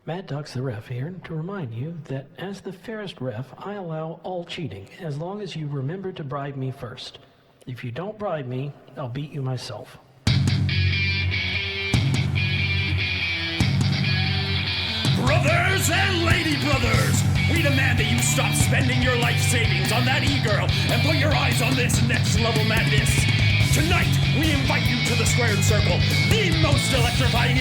Mad Docs the Ref here to remind you that as the fairest ref, I allow all cheating as long as you remember to bribe me first. If you don't bribe me, I'll beat you myself. Brothers and lady brothers, we demand that you stop spending your life savings on that e-girl and put your eyes on this next level madness. Tonight, we invite you to the Squared Circle, the most electrifying.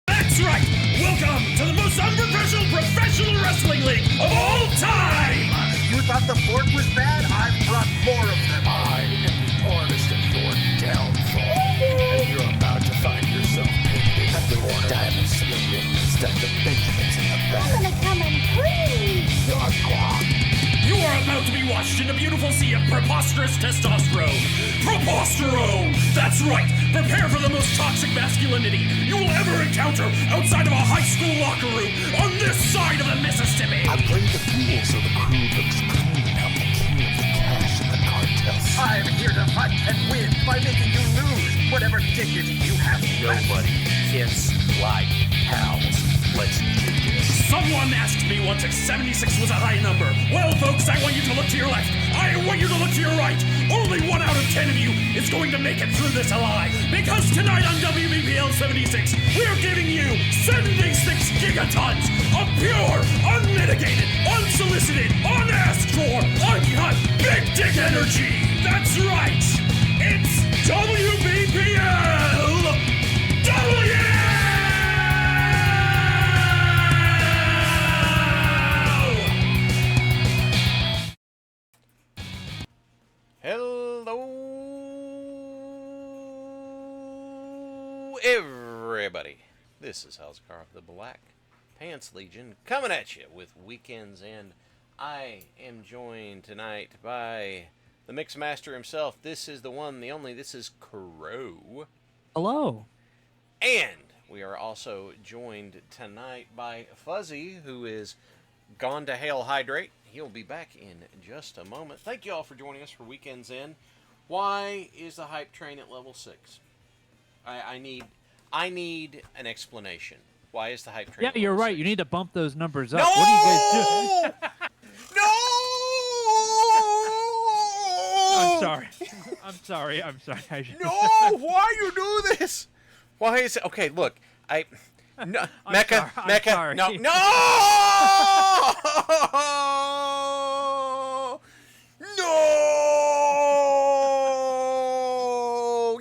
That's right! Welcome to the most unprofessional professional wrestling league of all time! You thought the Fort was bad? I've brought more of them. I am the artist of your downfall. And you're about to find yourself painted in the diamonds to the ring instead of the Benjamins in the back. I'm gonna come and please. You are about to be washed in a beautiful sea of preposterous testosterone. Preposterone! That's right! Prepare for the most toxic masculinity you will ever encounter outside of a high school locker room on this side of the Mississippi! I played the fool so the crew looks clean. I'm the king of the cash and the cartels. I'm here to fight and win by making you lose whatever dignity you have left. Nobody hits like Halz. Let's do this. Someone asked me once if 76 was a high number. Well, folks, I want you to look to your left. I want you to look to your right. Only 1 out of 10 of you is going to make it through this alive. Because tonight on WBPL 76, we're giving you 76 gigatons of pure, unmitigated, unsolicited, unasked for, uncut, big dick energy. That's right. It's WBPLW! Hello, everybody. This is Halz of the Black Pants Legion coming at you with Weekends End. I am joined tonight by the Mixmaster himself. This is the one, the only. This is Crow. Hello. And we are also joined tonight by Phuzzy, who is gone to Hail Hydrate. He'll be back in just a moment. Thank you all for joining us for Weekends In. Why is the hype train at level 6? I need an explanation. Why is the hype train? Yeah, at you're level right. 6? You need to bump those numbers up. No! What are you guys doing? No! I'm sorry. I should... No! Why you do this? Why is it? Okay, look. No, Mecca. Sorry. No! No!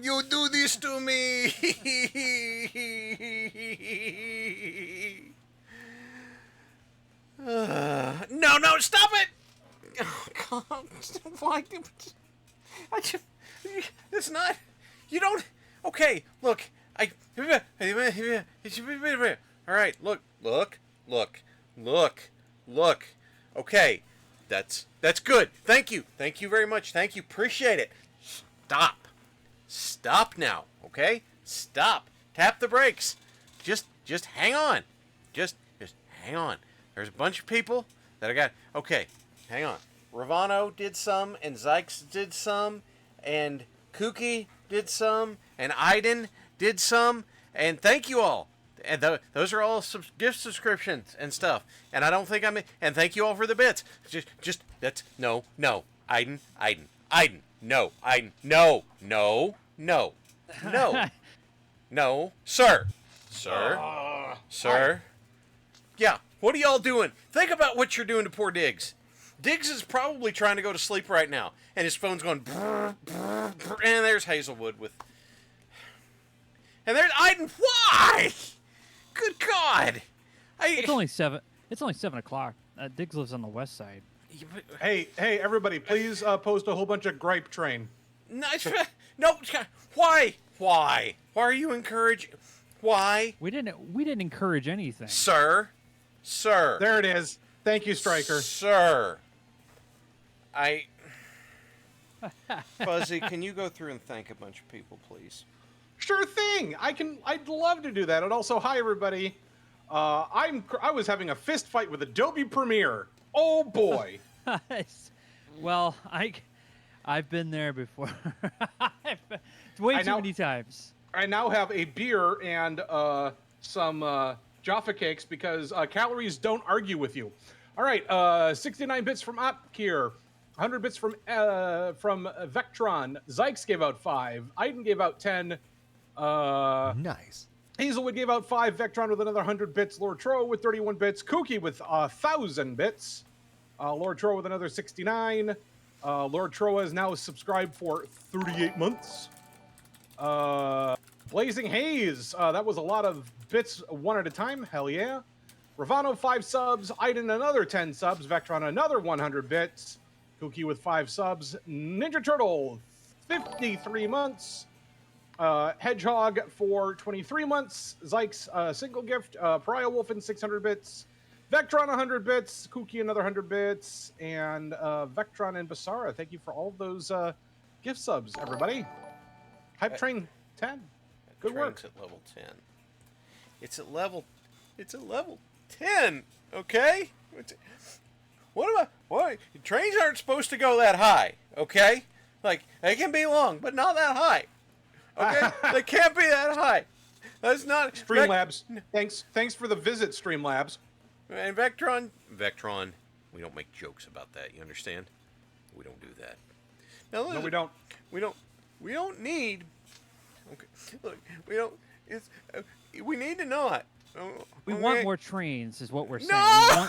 You do this to me! No, stop it! Oh, God. Why? It's not. You don't. Okay, look. All right, look. Okay, that's good. Thank you very much. Thank you. Appreciate it. Stop now. Okay, stop. Tap the brakes. Just hang on. Just hang on. There's a bunch of people that I got. Okay, hang on. Ravano did some, and Zykes did some, and Kooky did some, and Aiden did some, and thank you all. And those are all gift subscriptions and stuff. And I don't think and thank you all for the bits. Just that's no, Aiden, no, Aiden, no, sir. Yeah, what are y'all doing? Think about what you're doing to poor Diggs. Diggs is probably trying to go to sleep right now, and his phone's going brr, brr, brr, and there's Hazelwood with... And there's Aiden. Why? Good God! It's only 7 o'clock. Diggs lives on the west side. Hey, everybody! Please post a whole bunch of gripe train. No. Why? Why are you encouraging? Why? We didn't encourage anything. Sir. There it is. Thank you, Stryker. Sir. Phuzzy, can you go through and thank a bunch of people, please? Sure thing. I'd love to do that. And also, hi everybody. I was having a fist fight with Adobe Premiere. Oh boy. Well, I've been there before. way I too now- many times. I now have a beer and some Jaffa cakes because calories don't argue with you. All right, 69 bits from Opkier, 100 bits from Vectron. Zykes gave out 5. Aiden gave out 10. Nice. Hazelwood gave out 5. Vectron with another 100 bits. Lord Tro with 31 bits. Kooky with 1,000 bits. Lord Tro with another 69. Lord Tro is now subscribed for 38 months. Blazing Haze, that was a lot of bits one at a time. Hell yeah. Ravano 5 subs. Aiden another 10 subs. Vectron another 100 bits. Kooky with 5 subs. Ninja Turtle 53 months. Hedgehog for 23 months. Zykes single gift. Pariah Wolfen 600 bits. Vectron 100 bits. Kooky another 100 bits. And Vectron and Basara, thank you for all of those gift subs, everybody. Hype Train 10. Good work. Train's at level 10. It's at level 10, okay? What? Trains aren't supposed to go that high, okay? Like, they can be long, but not that high. Okay? They can't be that high. That's not... Streamlabs. Thanks for the visit, Streamlabs. And Vectron, we don't make jokes about that, you understand? We don't do that. Now, listen, No, we don't. We don't need... Okay, look, we don't... we need to not... We want more trains, is what we're saying. No!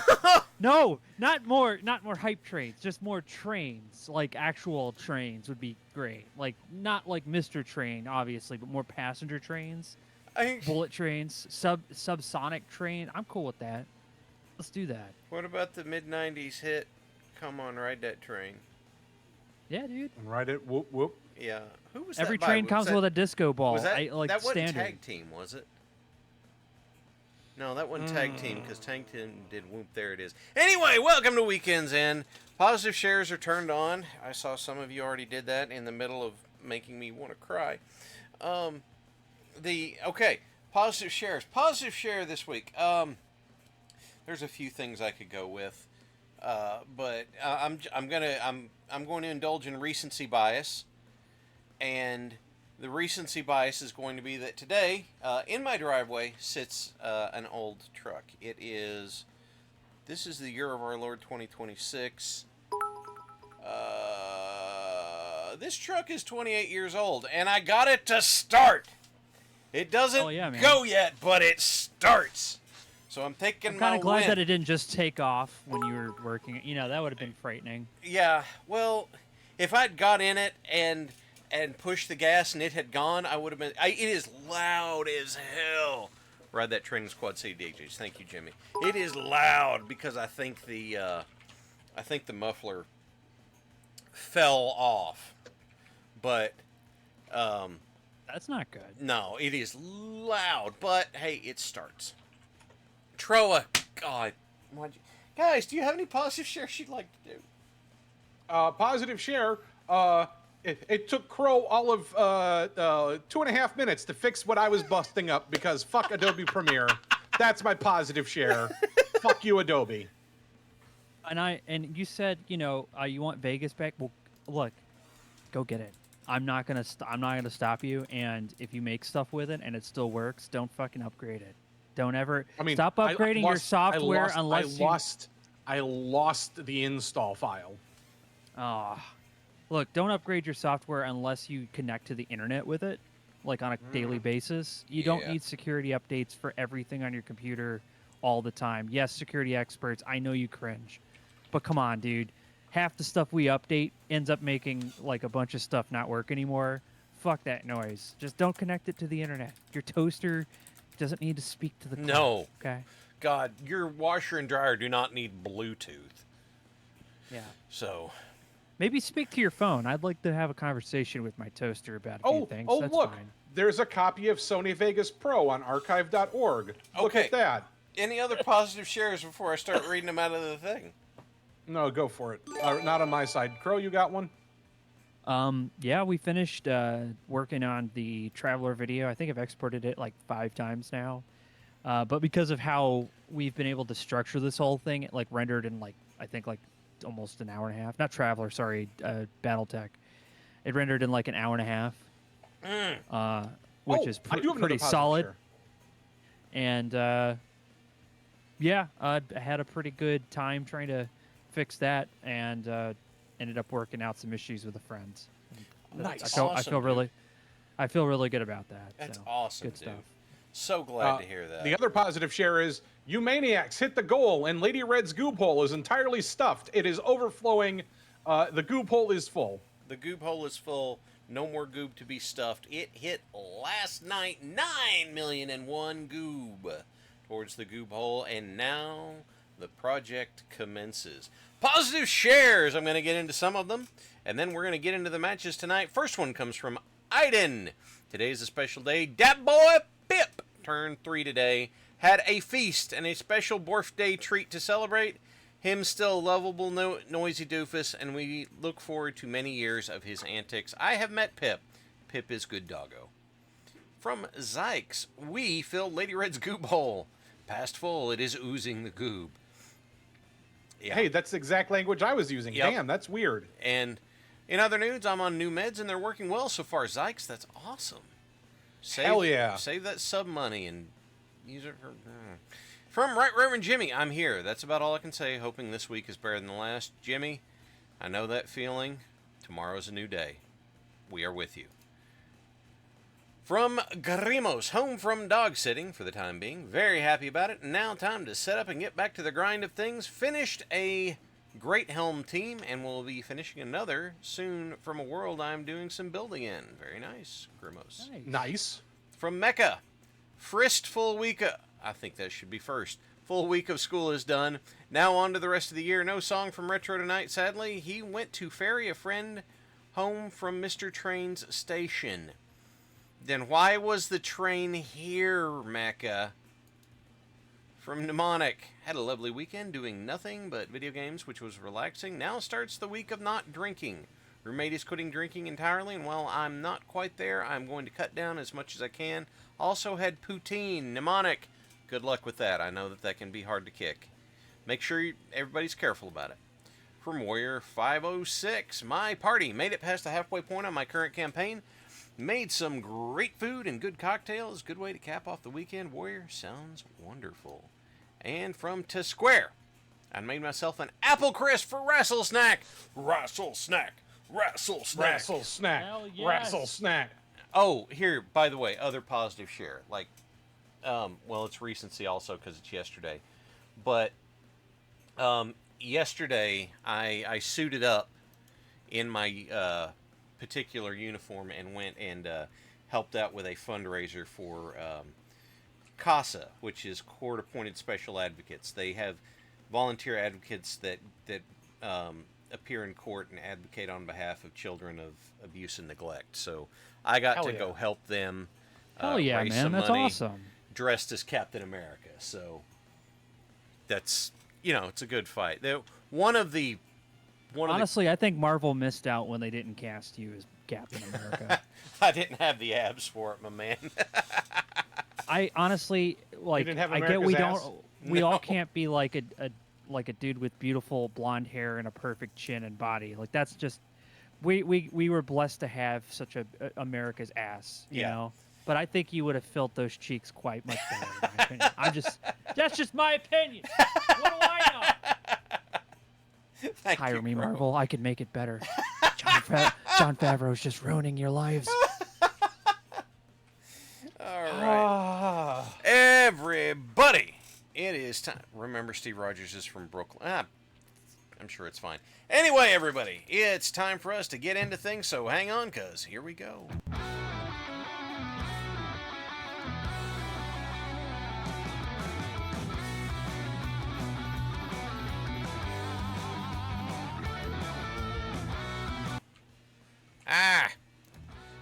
No, not more hype trains. Just more trains, like actual trains would be great. Like not like Mr. Train, obviously, but more passenger trains, bullet trains, subsonic train. I'm cool with that. Let's do that. What about the mid-90s hit, Come On, Ride That Train? Yeah, dude. Ride it, whoop, whoop. Yeah. Who was Every that by? train Was comes that- with a disco ball. Was that, like that wasn't standard. Tag Team, was it? No, that wasn't Tag Team, because Tag Team did Whoop. There it is. Anyway, welcome to Weekends In. Positive shares are turned on. I saw some of you already did that in the middle of making me want to cry. Okay, positive shares. Positive share this week. There's a few things I could go with, but I'm going to indulge in recency bias, and the recency bias is going to be that today, in my driveway, sits an old truck. This is the year of our Lord 2026. This truck is 28 years old, and I got it to start. It doesn't go yet, but it starts. So I'm taking I'm my kind of glad win. that it didn't just take off when you were working. You know, that would have been frightening. Yeah, well, if I'd got in it and pushed the gas and it had gone, I would have been... it is loud as hell. Ride that train with Quad City DJs. Thank you, Jimmy. It is loud because I think the muffler fell off. But that's not good. No, it is loud, but hey, it starts. Troa, God, guys, do you have any positive shares you'd like to do? Positive share. It took Crow all of 2.5 minutes to fix what I was busting up because fuck Adobe Premiere. That's my positive share. Fuck you, Adobe. And you said, you want Vegas back. Well, look, go get it. I'm not gonna stop you. And if you make stuff with it and it still works, don't fucking upgrade it. Don't ever stop upgrading your software unless I lost the install file. Look, don't upgrade your software unless you connect to the internet with it, like on a daily basis. You don't need security updates for everything on your computer all the time. Yes, security experts, I know you cringe, but come on, dude. Half the stuff we update ends up making like a bunch of stuff not work anymore. Fuck that noise. Just don't connect it to the internet. Your toaster doesn't need to speak to the cloud. No. Okay. God, your washer and dryer do not need Bluetooth. Yeah. So. Maybe speak to your phone. I'd like to have a conversation with my toaster about a few things. That's look. fine. There's a copy of Sony Vegas Pro on archive.org. Look Okay. at that. Any other positive shares before I start reading them out of the thing? No, go for it. Not on my side. Crow, you got one? Yeah, we finished working on the Traveler video. I think I've exported it like 5 times now. But because of how we've been able to structure this whole thing, it like rendered in I think almost an hour and a half. Not Traveler, sorry, BattleTech. It rendered in like an hour and a half. which is I do have another pretty positive solid. share. And yeah, I had a pretty good time trying to fix that, and ended up working out some issues with a friend. Nice. I feel really good about that. That's so, awesome, good dude. stuff. So glad to hear that. The other positive share is, you maniacs hit the goal, and Lady Red's goob hole is entirely stuffed. It is overflowing. The goob hole is full. The goob hole is full. No more goob to be stuffed. It hit last night 9,000,001 goob towards the goob hole, and now the project commences. Positive shares. I'm going to get into some of them, and then we're going to get into the matches tonight. First one comes from Aiden. Today's a special day. Dat boy Pip turned 3 today. Had a feast and a special birthday treat to celebrate. Him still a lovable, noisy doofus, and we look forward to many years of his antics. I have met Pip. Pip is good doggo. From Zykes, we filled Lady Red's goob hole. Past full, it is oozing the goob. Yeah. Hey, that's the exact language I was using. Yep. Damn, that's weird. And in other news, I'm on new meds, and they're working well so far. Zykes, that's awesome. Hell yeah. Save that sub money and use it for... From Right Reverend Jimmy, I'm here. That's about all I can say, hoping this week is better than the last. Jimmy, I know that feeling. Tomorrow's a new day. We are with you. From Grimos, home from dog sitting for the time being. Very happy about it. Now time to set up and get back to the grind of things. Finished a great helm team, and we'll be finishing another soon from a world I'm doing some building in. Very nice, Grimos. Nice. From Mecca, Frist full week I think that should be first. Full week of school is done. Now on to the rest of the year. No song from Retro tonight, sadly. He went to ferry a friend home from Mr. Train's station. Then why was the train here, Mecca? From Mnemonic, had a lovely weekend doing nothing but video games, which was relaxing. Now starts the week of not drinking. Roommate is quitting drinking entirely, and while I'm not quite there, I'm going to cut down as much as I can. Also had poutine. Mnemonic, good luck with that. I know that can be hard to kick. Make sure everybody's careful about it. From Warrior 506, my party made it past the halfway point on my current campaign. Made some great food and good cocktails. Good way to cap off the weekend. Warrior, sounds wonderful. And from T Square, I made myself an apple crisp for Wrestle Snack. Wrestle Snack. Wrestle Snack. Wrestle snack. Hell yes. Wrestle snack. Oh, here, by the way, other positive share. Like, well, it's recency also because it's yesterday. But yesterday, I suited up in my particular uniform and went and helped out with a fundraiser for CASA, which is Court-Appointed Special Advocates. They have volunteer advocates that appear in court and advocate on behalf of children of abuse and neglect. So I got to go help them. Hell yeah, raise man, some that's money, awesome. Dressed as Captain America. So that's, it's a good fight. Honestly, I think Marvel missed out when they didn't cast you as Captain America. I didn't have the abs for it, my man. I honestly I get we don't we all can't be like a dude with beautiful blonde hair and a perfect chin and body. Like that's just we were blessed to have such a America's ass, you know. But I think you would have filled those cheeks quite much better. In my opinion. That's just my opinion. What do I know? Hire me, Marvel. I can make it better. Jon Favreau's just ruining your lives. All right. Everybody, it is time. Remember, Steve Rogers is from Brooklyn. I'm sure it's fine. Anyway, everybody, it's time for us to get into things, so hang on, because here we go.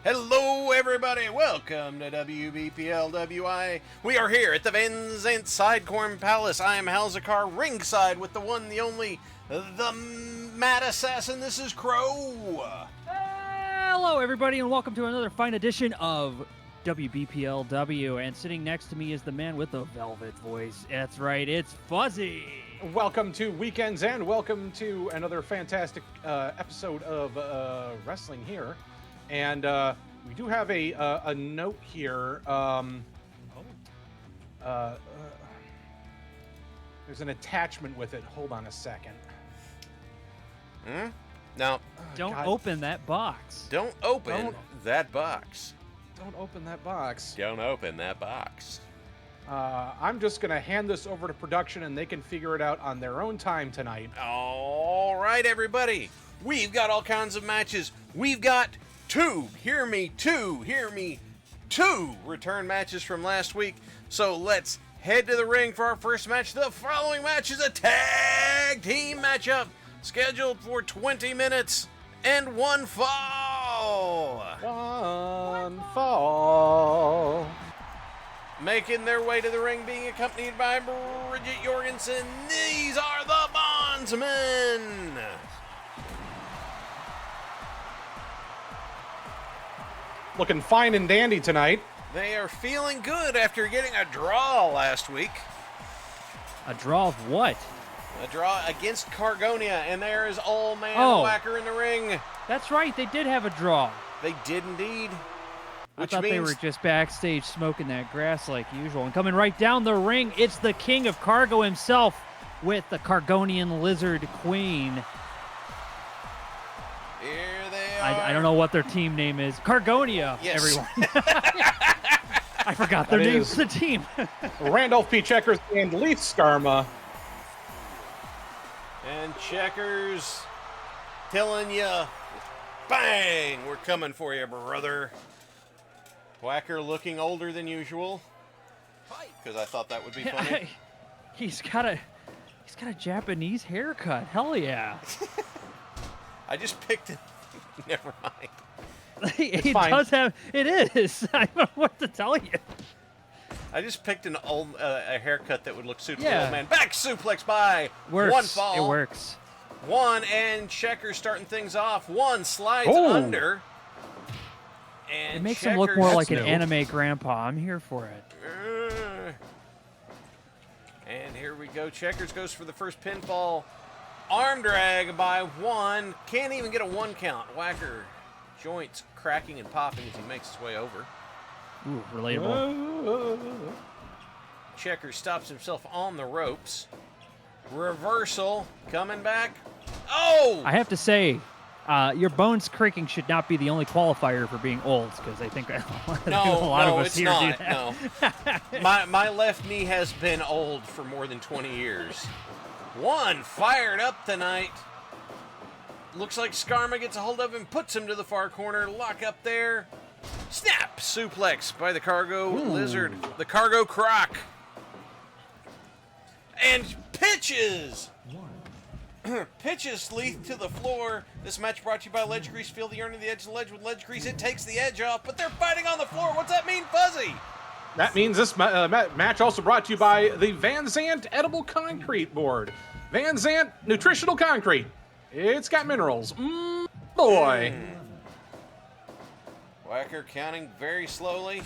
Hello, everybody. Welcome to WBPLW. We are here at the Vincent Sidecorn Palace. I am Halzakar, ringside with the one, the only, the Mad Assassin. This is Crow. Hello, everybody, and welcome to another fine edition of WBPLW. And sitting next to me is the man with the velvet voice. That's right, it's Phuzzy. Welcome to Weekends and welcome to another fantastic episode of wrestling here. And We do have a note here. There's an attachment with it. Hold on a second. No. Don't open that box. Don't open that box. Don't open that box. Don't open that box. I'm just going to hand this over to production, and they can figure it out on their own time tonight. All right, everybody. We've got all kinds of matches. We've got two return matches from last week. So let's head to the ring for our first match. The following match is a tag team matchup scheduled for 20 minutes and one fall. One fall. Making their way to the ring, being accompanied by Bridget Jorgensen. These are the Bondsmen. Looking fine and dandy tonight. They are feeling good after getting a draw last week. A draw of what? A draw against Cargonia, and there is Old Man Whacker in the ring. That's right, they did have a draw. They did indeed. I thought they were just backstage smoking that grass like usual. And coming right down the ring, it's the king of cargo himself with the Cargonian Lizard Queen. Here they are. I don't know what their team name is. Cargonia, everyone. I forgot their names of the team. Randolph P. Checkers and Leaf Skarma. And Checkers telling you, bang, we're coming for you, brother. Whacker looking older than usual, because I thought that would be funny. He's got a Japanese haircut. Hell yeah. I just picked it. Never mind. It does have. It is. I don't know what to tell you. I just picked an old a haircut that would look suitable. Old man. Back suplex by works. One fall. It works. One, and Checkers starting things off. One slides under. And it makes him look more like an anime grandpa. I'm here for it. And here we go. Checkers goes for the first pinfall. Arm drag by one. Can't even get a one count. Whacker joints cracking and popping as he makes his way over. Ooh, relatable. Checkers stops himself on the ropes. Reversal coming back. Oh! I have to say, your bones creaking should not be the only qualifier for being old, because I think a lot of us here do that. No. My left knee has been old for more than 20 years. One fired up tonight. Looks like Skarma gets a hold of him, puts him to the far corner. Lock up there. Snap! Suplex by the Cargo Lizard. The Cargo Croc. And pitches! Pitches Leith to the floor. This match brought to you by Ledge Grease. Feel the urn of the edge of the ledge with Ledge Grease. It takes the edge off, but they're fighting on the floor. What's that mean, Phuzzy? That means this match also brought to you by the Van Zandt Edible Concrete Board. Van Zandt Nutritional Concrete. It's got minerals. Boy. Whacker counting very slowly.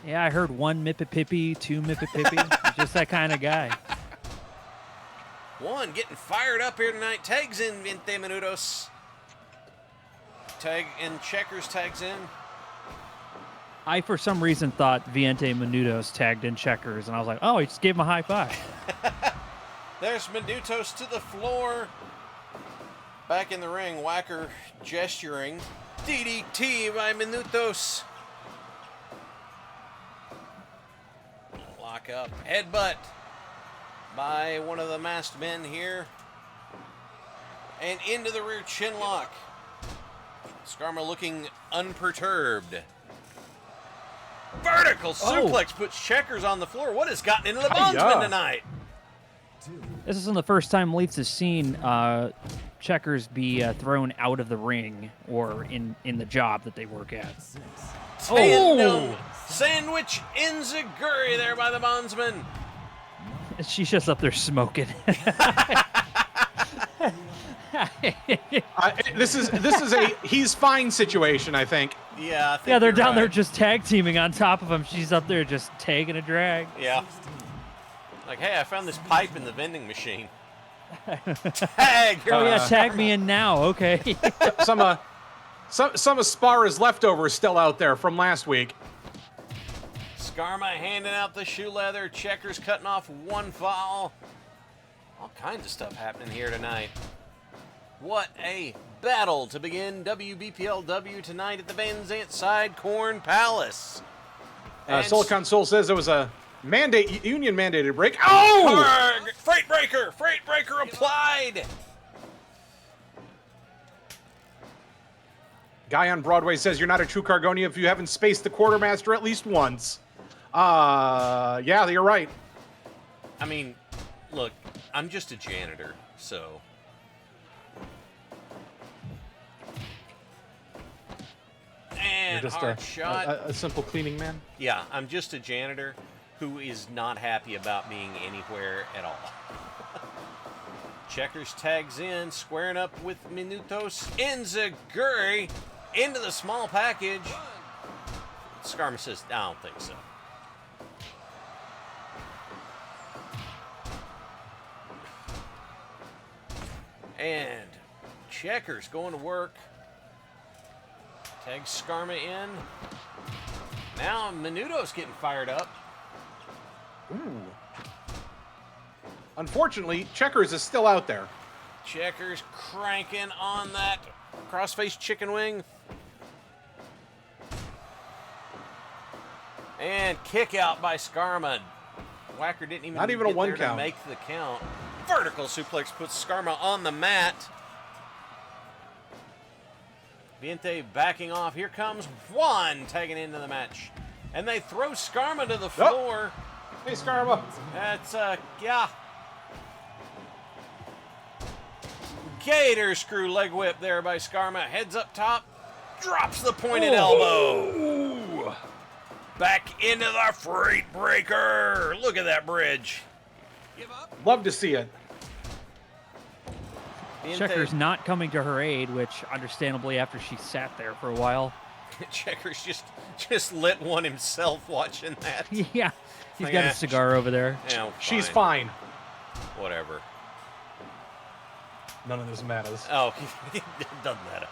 Yeah, I heard one Mippipippy, two Mippipippy. Just that kind of guy. One getting fired up here tonight. Tags in 20 minutos. Tag and Checkers tags in. I, for some reason, thought Viente Menudos tagged in Checkers, and I was like, oh, he just gave him a high five. There's Menudos to the floor. Back in the ring, Whacker gesturing. DDT by Menudos. Lock up. Headbutt by one of the masked men here. And into the rear chin lock. Skarma looking unperturbed. Vertical suplex puts Checkers on the floor. What has gotten into the Bondsman tonight? This isn't the first time Leafs has seen Checkers be thrown out of the ring or in the job that they work at. Sandwich Enziguri there by the Bondsman. She's just up there smoking. This is a he's fine situation, I think. Yeah, they're down there just tag teaming on top of him. She's up there just taking a drag. Yeah. Like, hey, I found this pipe in the vending machine. Tag! Tag me in now. Okay. some Some of Spara's leftovers still out there from last week. Skarma handing out the shoe leather. Checkers cutting off one foul. All kinds of stuff happening here tonight. What a battle to begin WBPLW tonight at the Van Zant Side Corn Palace. Silicon Soul says it was a union mandated break. Oh! Freight breaker applied. Guy on Broadway says you're not a true Cargonia if you haven't spaced the quartermaster at least once. Yeah, you're right. I mean, look, I'm just a janitor, so. And You're just hard shot. A simple cleaning man? Yeah, I'm just a janitor who is not happy about being anywhere at all. Checkers tags in, squaring up with Minutos. Enziguri into the small package. Skarma says, I don't think so. And Checkers going to work. Tags Skarma in. Now Minuto's getting fired up. Ooh. Unfortunately, Checkers is still out there. Checkers cranking on that crossface chicken wing. And kick out by Skarma. Whacker didn't even, Not even a get one there count. to make the count. Vertical suplex puts Skarma on the mat. Viente backing off. Here comes Juan tagging into the match. And they throw Skarma to the floor. Hey, Skarma. That's, yeah. Gator screw leg whip there by Skarma. Heads up top. Drops the pointed elbow. Ooh. Back into the freight breaker. Look at that bridge. Love to see it. Checkers not coming to her aid, which understandably after she sat there for a while. Checkers just lit one himself watching that. Yeah, he's got a cigar over there. Yeah, She's fine. Whatever. None of this matters. Oh, it doesn't matter.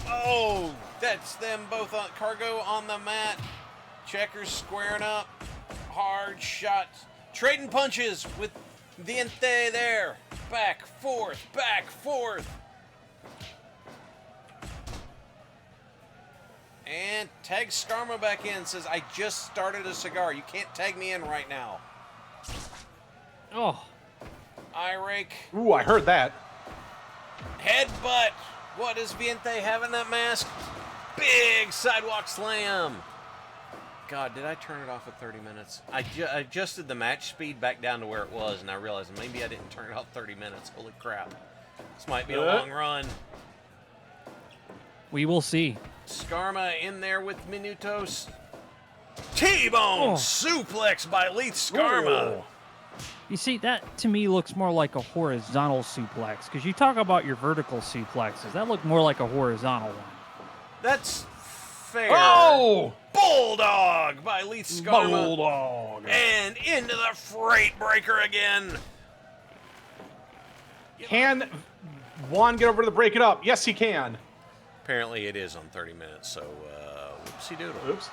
Oh, that's them both on Cargo on the mat. Checkers squaring up. Hard shots. Trading punches with Diente there. Back, forth, back, forth. And tags Skarma back in. Says, I just started a cigar. You can't tag me in right now. Oh. Eye rake. Ooh, I heard that. Headbutt. What does Viente have in that mask? Big sidewalk slam. God, did I turn it off at 30 minutes? I adjusted the match speed back down to where it was, and I realized maybe I didn't turn it off 30 minutes. Holy crap. This might be a long run. We will see. Skarma in there with Minutos. T-bone suplex by Leith Skarma. Ooh. You see, that to me looks more like a horizontal suplex, because you talk about your vertical suplexes. That looked more like a horizontal one. That's fair. Oh! Bulldog by Leith Skarma. Bulldog. And into the freight breaker again. Can Juan get over to the break it up? Yes, he can. Apparently it is on 30 minutes, so whoopsie doodle. Oops.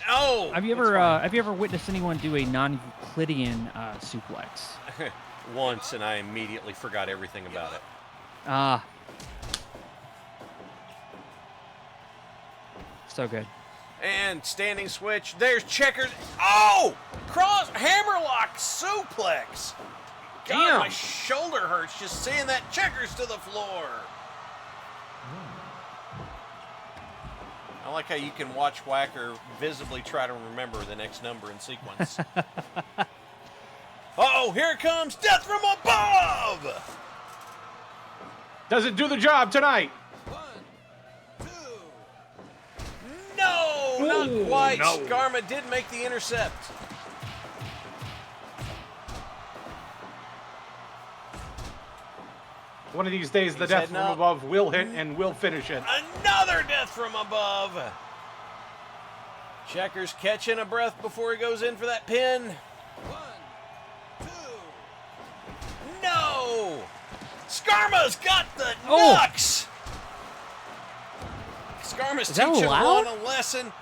Oh! Have you ever witnessed anyone do a non-Euclidean suplex? Once, and I immediately forgot everything about it. Ah. So good. And standing switch. There's Checkers. Oh! Cross hammerlock suplex. God, Damn. my shoulder hurts just seeing that. Checkers to the floor. I like how you can watch Whacker visibly try to remember the next number in sequence. Uh-oh, here it comes. Death from above. Does it do the job tonight? No, not quite. no. Skarma did make the intercept. One of these days, the He's death heading from up. above will hit and will finish it. Another death from above. Checkers catching a breath before he goes in for that pin. Skarma's got the Oh. knucks. Skarma's Is that teaching allowed? Juan a lesson.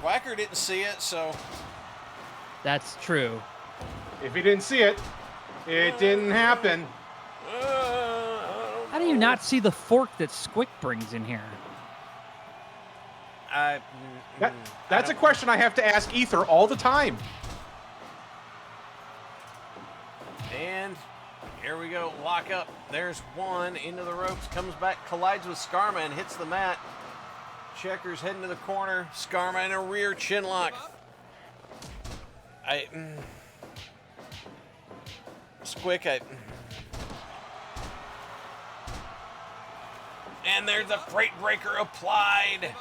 Whacker didn't see it, so That's true. If he didn't see it, it didn't happen. How do you not see the fork that Squick brings in here? That's a question I have to ask Ether all the time. And here we go, lock up. There's one into the ropes, comes back, collides with Skarma and hits the mat. Checkers heading to the corner. Skarma in a rear chin lock. Squick, and there's the freight breaker applied.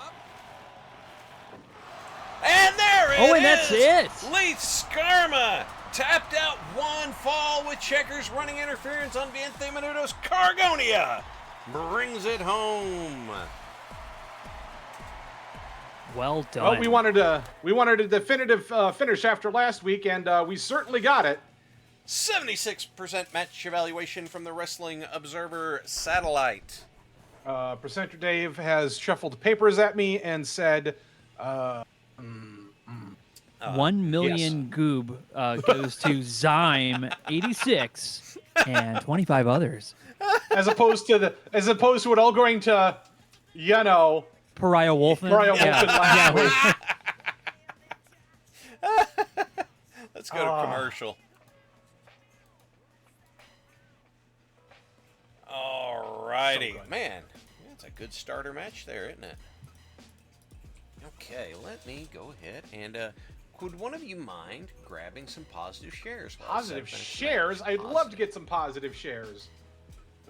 And there it is! Oh, and that's it! Leith Skarma tapped out one fall with Checkers running interference on 20 minutos. Cargonia brings it home. Well done. Well, we wanted a definitive finish after last week, and we certainly got it. 76% match evaluation from the Wrestling Observer satellite. Presenter Dave has shuffled papers at me and said, 1 million goob goes to Zyme 86 and 25 others. as opposed to it all going to, Pariah Wolfen. Pariah Wolfen last week. Let's go to commercial. Alrighty. Man, that's a good starter match there, isn't it? Okay, let me go ahead and could one of you mind grabbing some positive shares? Positive shares? I'd love to get some positive shares.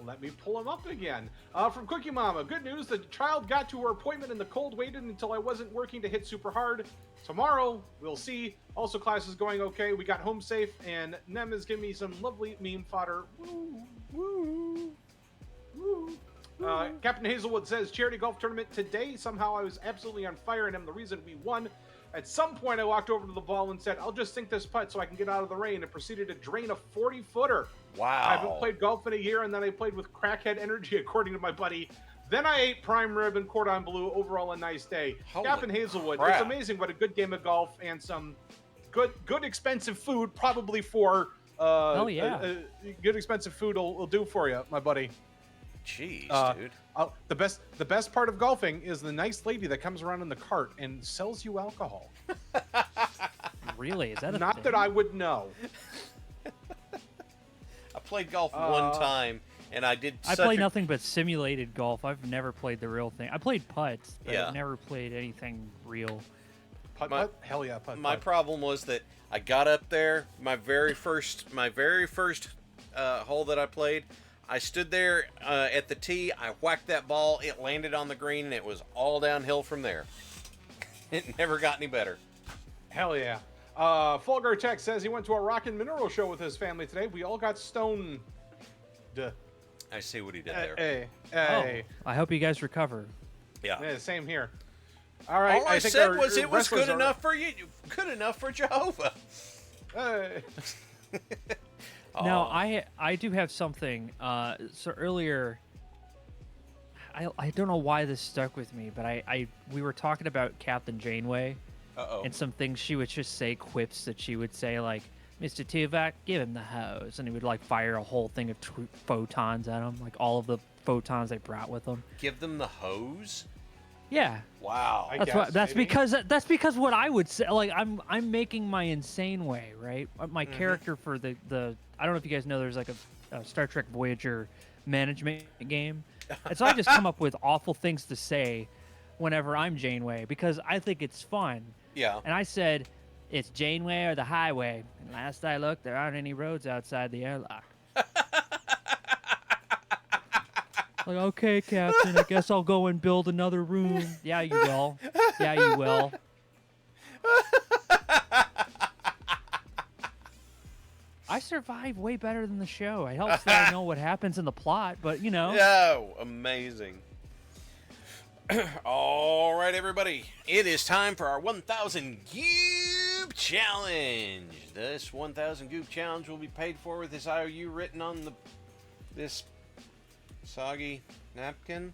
Let me pull them up again. From Cookie Mama, good news. The child got to her appointment and the cold waited until I wasn't working to hit super hard. Tomorrow, we'll see. Also, class is going okay. We got home safe, and Nem is giving me some lovely meme fodder. Woo, woo, woo. Captain Hazelwood says, charity golf tournament today. Somehow I was absolutely on fire, and I'm the reason we won. At some point, I walked over to the ball and said, I'll just sink this putt so I can get out of the rain, and proceeded to drain a 40-footer. Wow. I haven't played golf in a year, and then I played with crackhead energy, according to my buddy. Then I ate prime rib and cordon bleu. Overall, a nice day. Captain Hazelwood, crap. it's amazing what a good game of golf and some good expensive food, probably for Hell yeah. Good expensive food will do for you, my buddy. Jeez, dude. The best part of golfing is the nice lady that comes around in the cart and sells you alcohol. Really? Is that a Not thing? that I would know. I played golf one time, and I did. I play nothing but simulated golf. I've never played the real thing. I played putts, but Yeah. I've never played anything real. Putt? Hell yeah, putt. My problem was that I got up there, my very first hole that I played. I stood there at the tee. I whacked that ball. It landed on the green, and it was all downhill from there. It never got any better. Hell yeah. Fulgar Tech says he went to a rock and mineral show with his family today. We all got stoned. I see what he did there. Hey. I hope you guys recover. Yeah. Yeah, same here. All right. All I think said our was it was wrestlers good are- enough for you. Good enough for Jehovah. Hey. Now, I do have something. So earlier, I don't know why this stuck with me, but we were talking about Captain Janeway and some things she would just say, quips that she would say, like, Mr. Tuvok, give him the hose. And he would, like, fire a whole thing of photons at him, like all of the photons they brought with them. Give them the hose? Yeah. Wow. That's because what I would say, like, I'm making my insane way, right? My character for the I don't know if you guys know, there's like a Star Trek Voyager management game, and so I just come up with awful things to say whenever I'm Janeway because I think it's fun. Yeah. And I said, it's Janeway or the highway. And last I looked, there aren't any roads outside the airlock. Like, okay, Captain, I guess I'll go and build another room. Yeah, you will. Yeah, you will. I survive way better than the show. It helps that I know what happens in the plot, but, you know. Oh, amazing. All right, everybody. It is time for our 1,000 Goop Challenge. This 1,000 Goop Challenge will be paid for with this IOU written on this soggy napkin.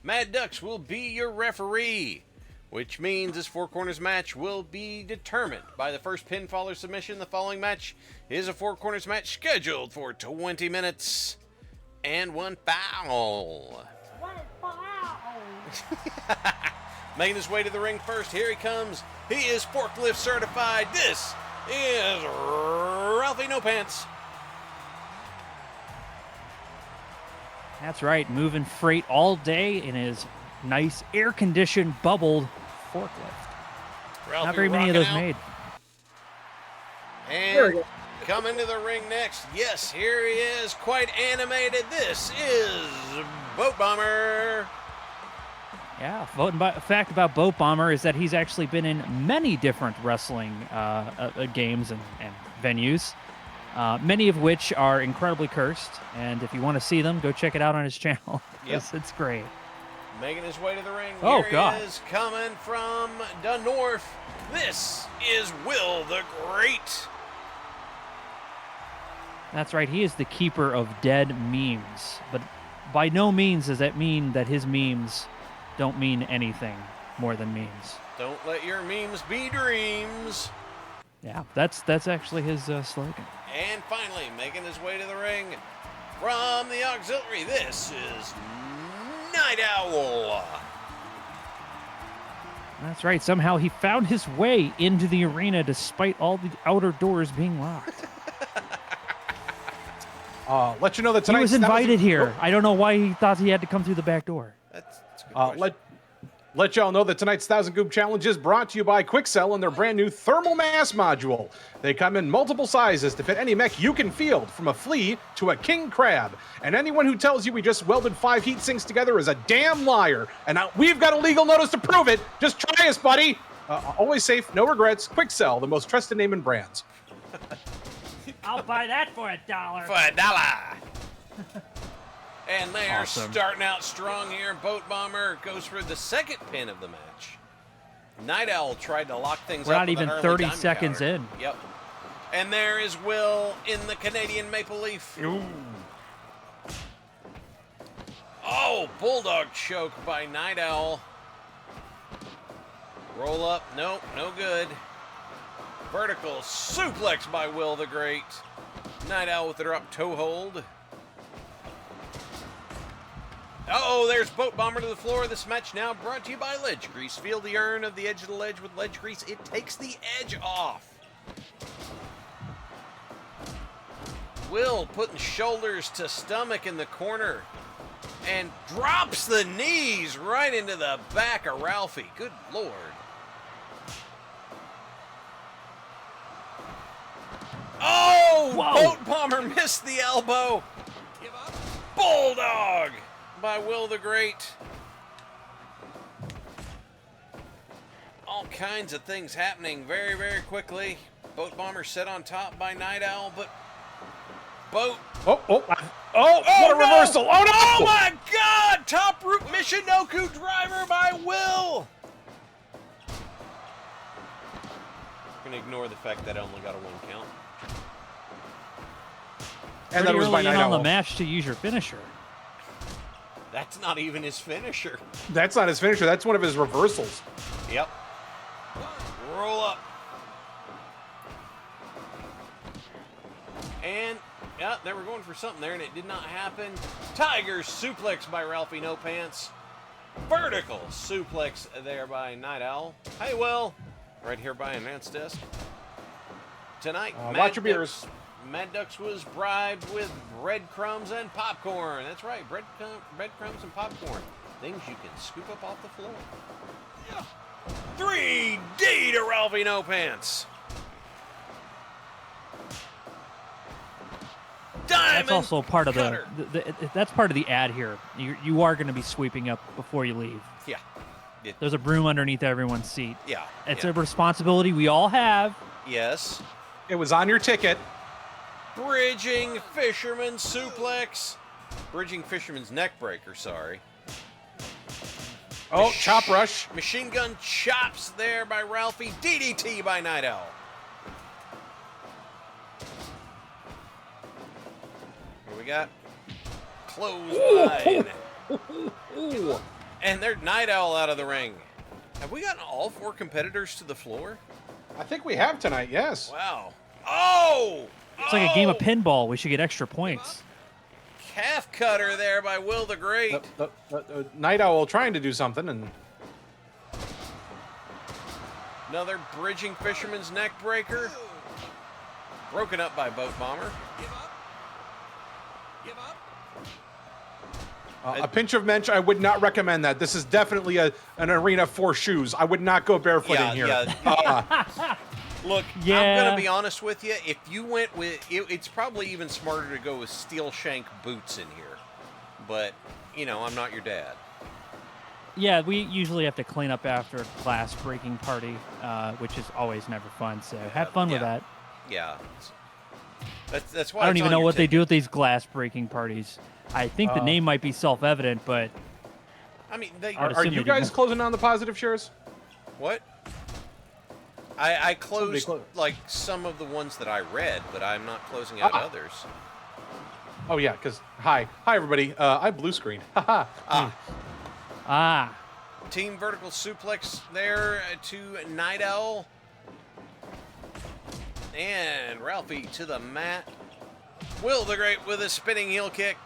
Mad Ducks will be your referee, which means this Four Corners match will be determined by the first pinfall or submission. The following match is a Four Corners match scheduled for 20 minutes and 1 foul. Making his way to the ring first, here he comes. He is forklift certified. This is Ralphie No Pants. That's right, moving freight all day in his nice air-conditioned bubbled forklift. Ralphie Not very many of those rocking out. made. And coming to the ring next, yes, here he is, quite animated. This is Boat Bomber. Yeah, fact about Boat Bomber is that he's actually been in many different wrestling games and venues, many of which are incredibly cursed. And if you want to see them, go check it out on his channel. Yes, it's great. Making his way to the ring. Oh, Here God. he is coming from the north. This is Will the Great. That's right, he is the keeper of dead memes. But by no means does that mean that his memes don't mean anything more than memes. Don't let your memes be dreams. Yeah, that's actually his slogan. And finally, making his way to the ring from the auxiliary, this is Night Owl. That's right, somehow he found his way into the arena despite all the outer doors being locked. Let you know that He tonight's was invited here. I don't know why he thought he had to come through the back door. That's a good question. Let y'all know that tonight's 1,000 Goop Challenge is brought to you by Quicksell and their brand new Thermal Mass Module. They come in multiple sizes to fit any mech you can field, from a flea to a king crab. And anyone who tells you we just welded 5 heat sinks together is a damn liar. And now we've got a legal notice to prove it. Just try us, buddy. Always safe, no regrets. Quicksell, the most trusted name in brands. I'll buy that for $1. For $1. And they are Awesome. starting out strong here. Boat Bomber goes for the second pin of the match. Night Owl tried to lock things We're up. not with even an early 30 diamond seconds powder. in. Yep. And there is Will in the Canadian Maple Leaf. Ooh. Oh, Bulldog choke by Night Owl. Roll up. Nope, no good. Vertical suplex by Will the Great. Night Owl with the drop toe hold. Oh, there's Boat Bomber to the floor. This match now brought to you by Ledge Grease. Feel the urn of the edge of the ledge with Ledge Grease. It takes the edge off. Will putting shoulders to stomach in the corner and drops the knees right into the back of Ralphie. Good Lord. Oh, Whoa. Boat Bomber missed the elbow. Bulldog by Will the Great. All kinds of things happening very, very quickly. Boat Bomber set on top by Night Owl, but Boat. What a reversal. Oh, no. Oh, my God. Top root Michinoku driver by Will. I'm going to ignore the fact that I only got a 1 count. And that was by Pretty early Night in on Owl. the match to use your finisher. That's not even his finisher. That's not his finisher. That's one of his reversals. Yep. Roll up. And, yeah, they were going for something there, and it did not happen. Tiger suplex by Ralphie No Pants. Vertical suplex there by Night Owl. Hey, Will. Right here by announce desk. Tonight, watch your beers. Mad Ducks was bribed with breadcrumbs and popcorn. That's right, breadcrumbs and popcorn. Things you can scoop up off the floor. 3D to Ralphie No Pants. Diamond That's also part of cutter. that's part of the ad here. You are going to be sweeping up before you leave. Yeah. There's a broom underneath everyone's seat. Yeah. It's yeah. a responsibility we all have. Yes. It was on your ticket. Bridging Fisherman suplex. Bridging Fisherman's neck breaker, sorry. Oh, chop rush. Machine gun chops there by Ralphie. DDT by Night Owl. Here we got Clothesline. And they're Night Owl out of the ring. Have we gotten all 4 competitors to the floor? I think we have tonight, yes. Wow. Oh! It's like a game of pinball. We should get extra points. Calf cutter there by Will the Great. The Night Owl trying to do something, and another bridging fisherman's neck breaker. Broken up by Boat Bomber. A pinch of mensch, I would not recommend that. This is definitely an arena for shoes. I would not go barefoot in here. Look, I'm going to be honest with you. If you went with, it's probably even smarter to go with steel shank boots in here. But, you know, I'm not your dad. Yeah, we usually have to clean up after a glass breaking party, which is always never fun. So have fun with that. Yeah. That's why I don't even know what they do with these glass breaking parties. I think the name might be self-evident, but I mean, are you guys closing on the positive shares? What? I closed like some of the ones that I read, but I'm not closing out others. Oh yeah, because hi everybody. I blue screen. Team vertical suplex there to Night Owl. And Ralphie to the mat. Will the Great with a spinning heel kick.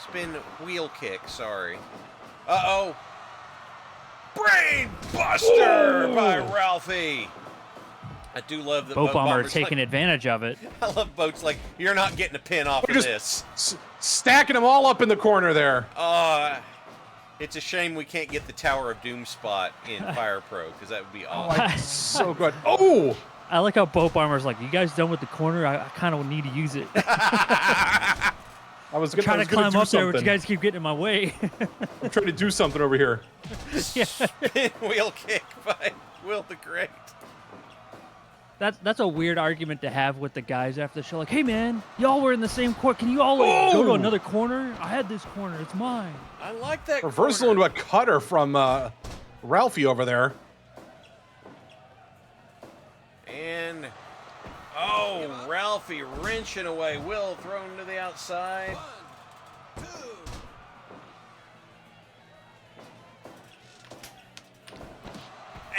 Spin wheel kick, sorry. Uh-oh. Brain Buster by Ralphie. I do love the Boat Bomber Bomber's taking advantage of it. I love Boat's like, you're not getting a pin off of this. Stacking them all up in the corner there. It's a shame we can't get the Tower of Doom spot in Fire Pro, because that would be awesome. So good. Oh! I like how Boat Bomber's like, you guys done with the corner? I kind of need to use it. I was trying to climb up there, but you guys keep getting in my way. I'm trying to do something over here. Spin wheel kick by Will the Great. That's a weird argument to have with the guys after the show. Like, hey man, y'all were in the same corner. Can you all go to another corner? I had this corner. It's mine. I like that. Reversal into a cutter from Ralphie over there. And Ralphie wrenching away. Will thrown to the outside. 1, 2.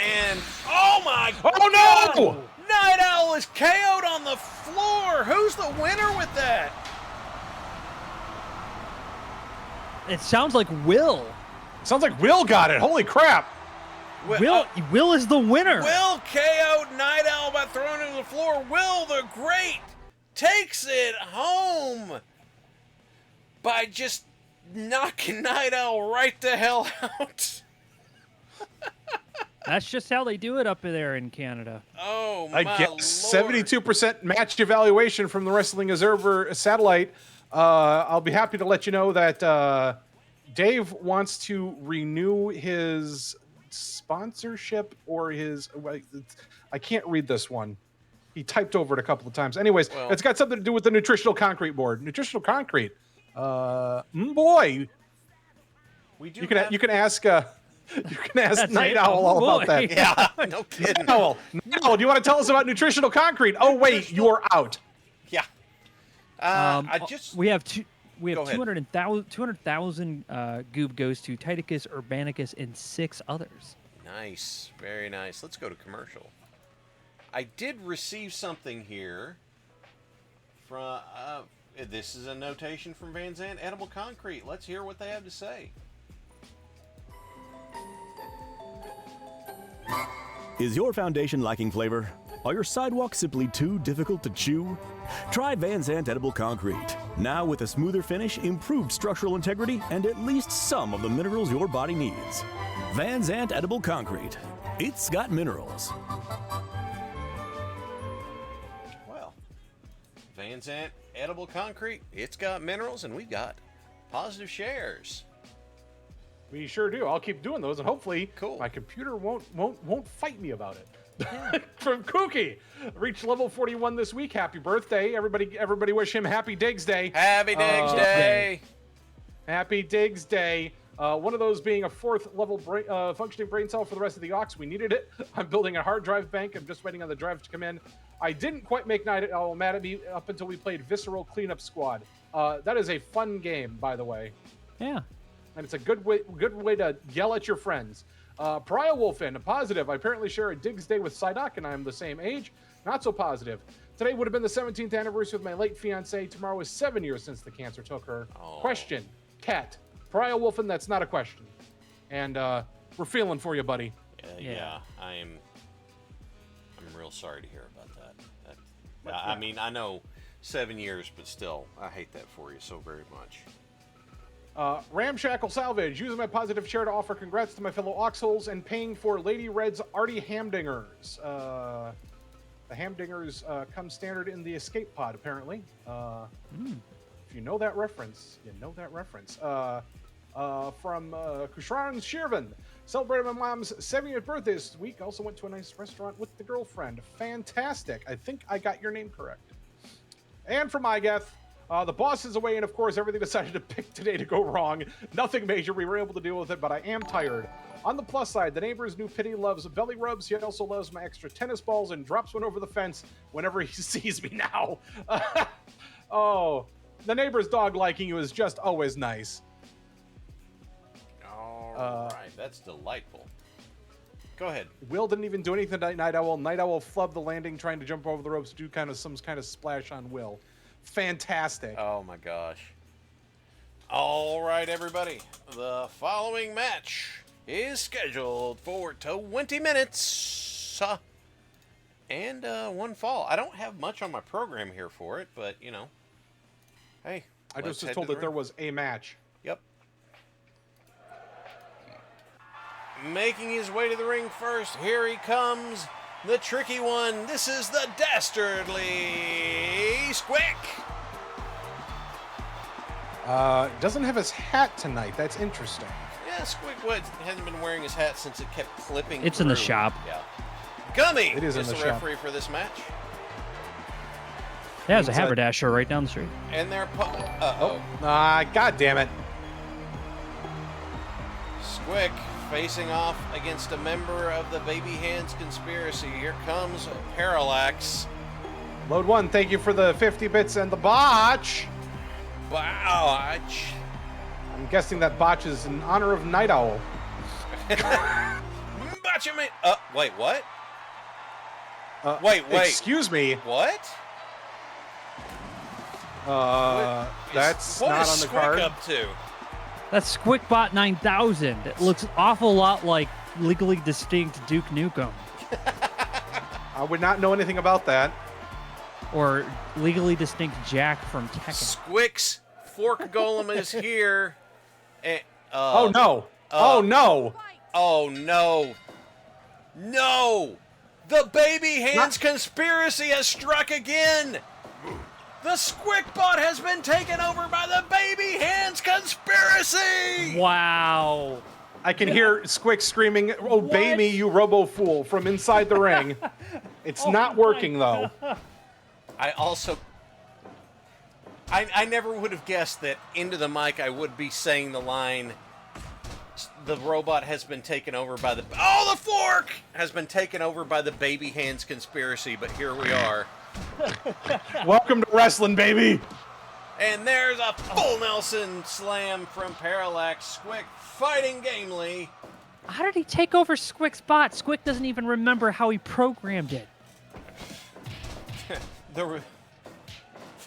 And oh my! Oh no! Night Owl is KO'd on the floor. Who's the winner with that? It sounds like Will. Sounds like Will got it. Holy crap! Will is the winner. Will KO'd Night Owl by throwing him to the floor. Will the Great takes it home by just knocking Night Owl right the hell out. That's just how they do it up there in Canada. Oh, my I guess 72% match evaluation from the Wrestling Observer satellite. I'll be happy to let you know that Dave wants to renew his sponsorship or his... I can't read this one. He typed over it a couple of times. Anyways, it's got something to do with the Nutritional Concrete Board. Nutritional Concrete. Boy. You can ask... You can ask Night Owl all about that. Yeah, no kidding. Night Owl, do you want to tell us about Nutritional Concrete? Oh, wait, you're out. Yeah. We have 200,000 Goob goes to Titicus, Urbanicus, and 6 others. Nice. Very nice. Let's go to commercial. I did receive something here from... this is a notation from Van Zandt Edible Concrete. Let's hear what they have to say. Is your foundation lacking flavor? Are your sidewalks simply too difficult to chew? Try Van Zandt Edible Concrete. Now with a smoother finish, improved structural integrity, and at least some of the minerals your body needs. Van Zandt Edible Concrete. It's got minerals. Well, Van Zandt Edible Concrete, it's got minerals, and we've got positive shares. We sure do. I'll keep doing those, and hopefully my computer won't fight me about it. Yeah. From Kooky, reached level 41 this week. Happy birthday, everybody! Wish him Happy Diggs Day. Happy Diggs Day. Happy Diggs Day. One of those being a 4th level functioning brain cell for the rest of the aux. We needed it. I'm building a hard drive bank. I'm just waiting on the drive to come in. I didn't quite make Night Owl mad at me up until we played Visceral Cleanup Squad. That is a fun game, by the way. Yeah. And it's a good way to yell at your friends. Pariah Wolfin, a positive. I apparently share a Diggs Day with Psyduck, and I'm the same age. Not so positive. Today would have been the 17th anniversary with my late fiancée. Tomorrow is 7 years since the cancer took her. Oh. Question, Cat. Pariah Wolfin, that's not a question. And we're feeling for you, buddy. Yeah. I'm real sorry to hear about that. I mean, I know 7 years, but still, I hate that for you so very much. Ramshackle Salvage, using my positive share to offer congrats to my fellow Oxholes and paying for Lady Red's Artie Hamdingers. The Hamdingers come standard in the escape pod, apparently. If you know that reference, you know that reference. From Kushran Shirvan, celebrated my mom's 70th birthday this week. Also went to a nice restaurant with the girlfriend. Fantastic. I think I got your name correct. And from Igeth, the boss is away, and of course, everything decided to pick today to go wrong. Nothing major. We were able to deal with it, but I am tired. On the plus side, the neighbor's new pity loves belly rubs. He also loves my extra tennis balls and drops one over the fence whenever he sees me now. Oh, the neighbor's dog liking you is just always nice. All right, that's delightful. Go ahead. Will didn't even do anything to Night Owl. Night Owl flubbed the landing, trying to jump over the ropes to do some kind of splash on Will. Fantastic. Oh my gosh. All right, everybody. The following match is scheduled for 20 minutes and one fall. I don't have much on my program here for it, but you know, hey. I just was told that there was a match. Yep. Making his way to the ring first, here he comes, the tricky one. This is the dastardly Squick. Doesn't have his hat tonight. That's interesting. Yeah, Squick hasn't been wearing his hat since it kept clipping. It's in the shop. Yeah. Gummy It is in the the referee for this match. Yeah, there's a haberdasher right down the street. And they're God damn it. Squick facing off against a member of the Baby Hands conspiracy. Here comes Parallax. Load 1, thank you for the 50 bits and the botch. Botch. I'm guessing that botch is in honor of Night Owl. Botch him. Wait, what? Wait. Excuse me. What? That's what not is on the Squick card. up to? That's Squickbot 9000. It looks an awful lot like Legally Distinct Duke Nukem. I would not know anything about that. Or Legally Distinct Jack from Tekken. Squick's Fork Golem is here. Oh no! Oh no! Oh no! No! The Baby Hands conspiracy has struck again! The Squickbot has been taken over by the Baby Hands conspiracy! Wow. I can hear Squick screaming, "Obey me, you robo fool," from inside the ring. It's not working, though. I also... I never would have guessed that into the mic I would be saying the line, the robot has been taken over by the... Oh, the fork has been taken over by the Baby Hands conspiracy, but here we are. Welcome to wrestling, baby. And there's a full Nelson slam from Parallax. Squick fighting gamely. How did he take over Squick's bot? Squick doesn't even remember how he programmed it.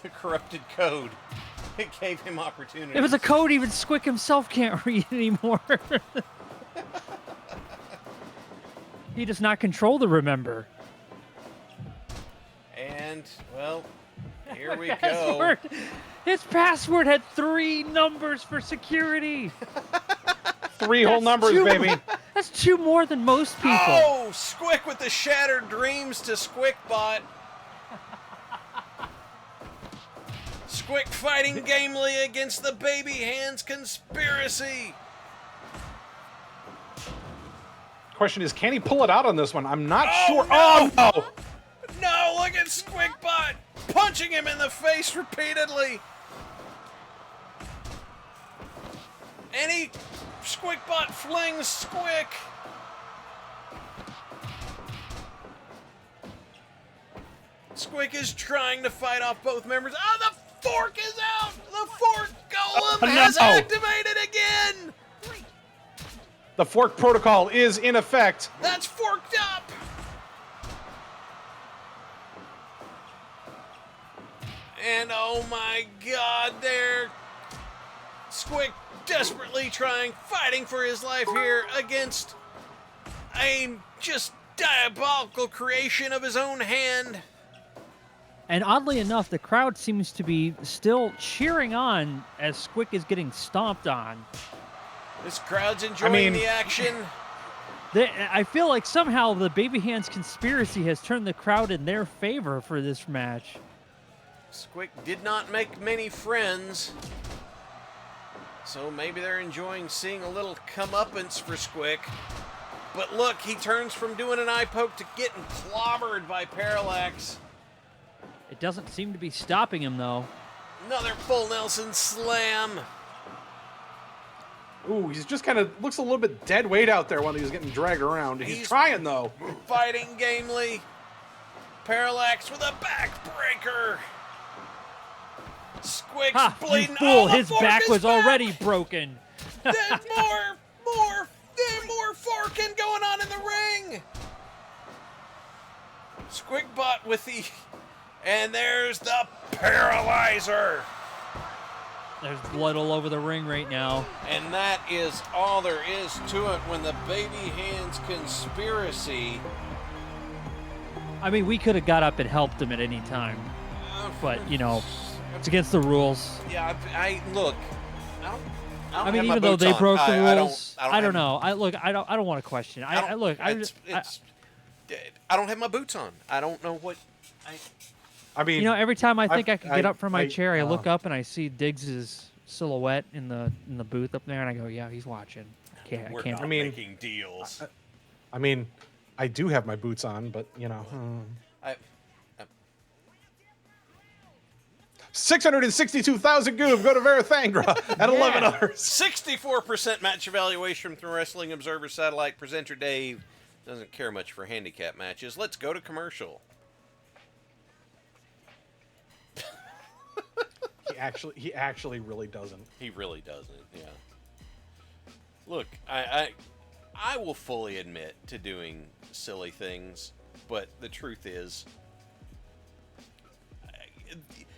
The corrupted code. It gave him opportunity. It was a code even Squick himself can't read anymore. He does not control the remember. And, well, here we go. His password had 3 numbers for security. 3 whole numbers, baby. That's 2 more than most people. Oh, Squick with the shattered dreams to Squickbot. Squick fighting gamely against the Baby Hands conspiracy. Question is, can he pull it out on this one? I'm not sure. No. Oh, no. No, look at Squickbot punching him in the face repeatedly. And he Squickbot flings Squick. Squick is trying to fight off both members. Oh, the fork is out! The fork golem has activated again! The fork protocol is in effect. That's forked up! And oh my god, there. Squick desperately fighting for his life here against a just diabolical creation of his own hand. And oddly enough, the crowd seems to be still cheering on as Squick is getting stomped on. This crowd's enjoying the action. I feel like somehow the Baby Hands conspiracy has turned the crowd in their favor for this match. Squick did not make many friends, so maybe they're enjoying seeing a little comeuppance for Squick. But look, he turns from doing an eye poke to getting clobbered by Parallax. It doesn't seem to be stopping him, though. Another full Nelson slam. Ooh, he's just kind of looks a little bit dead weight out there when he was getting dragged around. He's trying, though. Fighting gamely. Parallax with a backbreaker. Squick's bleeding. You fool. His fork back is was back. already broken. There's more forking going on in the ring. Squickbot with the... And there's the paralyzer. There's blood all over the ring right now. And that is all there is to it when the Baby Hands conspiracy... I mean, we could have got up and helped him at any time. But, you know, it's against the rules. Yeah, I look... I mean, even though they broke the rules, I don't know. I don't want to question. I don't have my boots on. I don't know what... I mean, you know, every time I think I can get up from my chair, I look up and I see Diggs's silhouette in the booth up there, and I go, "Yeah, he's watching." We're not making deals. I mean, I do have my boots on, but you know. 662,000 goob. Go to Verithangra at 11 hours. 64% match evaluation from Wrestling Observer Satellite. Presenter Dave doesn't care much for handicap matches. Let's go to commercial. He actually really doesn't. He really doesn't. Yeah. Look, I will fully admit to doing silly things, but the truth is,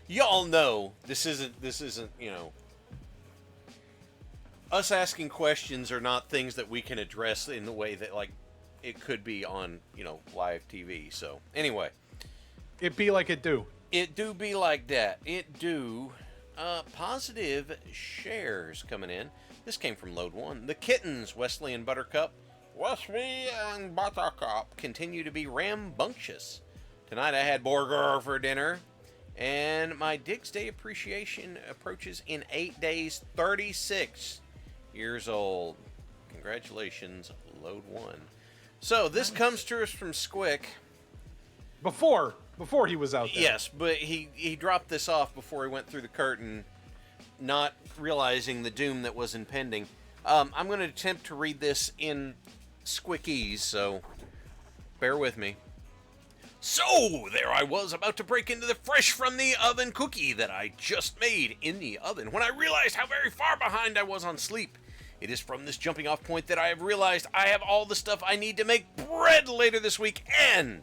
y'all know this isn't you know, us asking questions are not things that we can address in the way that like it could be on, you know, live TV. So anyway, it be like it do. It do be like that. It do. Positive shares coming in. This came from Load 1. The Kittens, Wesley and Buttercup. Wesley and Buttercup continue to be rambunctious. Tonight I had burger for dinner. And my Diggs Day appreciation approaches in 8 days, 36 years old. Congratulations, Load 1. So this comes to us from Squick. Before he was out there. Yes, but he dropped this off before he went through the curtain, not realizing the doom that was impending. I'm going to attempt to read this in Squickese, so bear with me. So, there I was about to break into the fresh from the oven cookie that I just made in the oven when I realized how very far behind I was on sleep. It is from this jumping off point that I have realized I have all the stuff I need to make bread later this week, and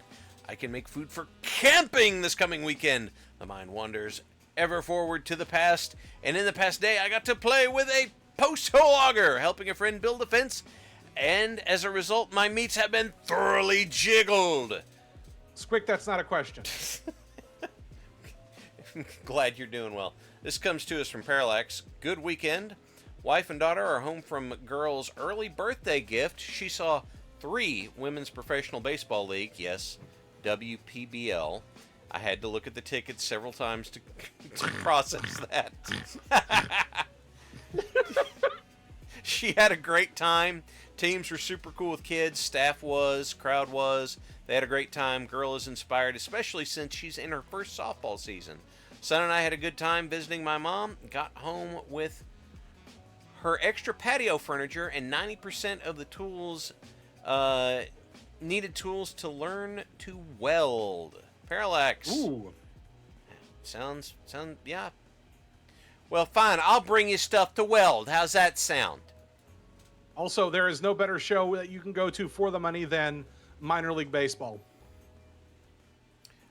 I can make food for camping this coming weekend. The mind wanders ever forward to the past, and in the past day I got to play with a post-hole auger, helping a friend build a fence, and as a result my meats have been thoroughly jiggled. Squick, that's not a question. Glad you're doing well. This comes to us from Parallax. Good weekend. Wife and daughter are home from girl's early birthday gift. She saw 3 Women's Professional Baseball League, yes, WPBL. I had to look at the tickets several times to process that. She had a great time. Teams were super cool with kids. Staff was. Crowd was. They had a great time. Girl is inspired, especially since she's in her first softball season. Son and I had a good time visiting my mom. Got home with her extra patio furniture and 90% of the tools, needed tools to learn to weld. Parallax. Ooh. Yeah. Well, fine. I'll bring you stuff to weld. How's that sound? Also, there is no better show that you can go to for the money than Minor League Baseball.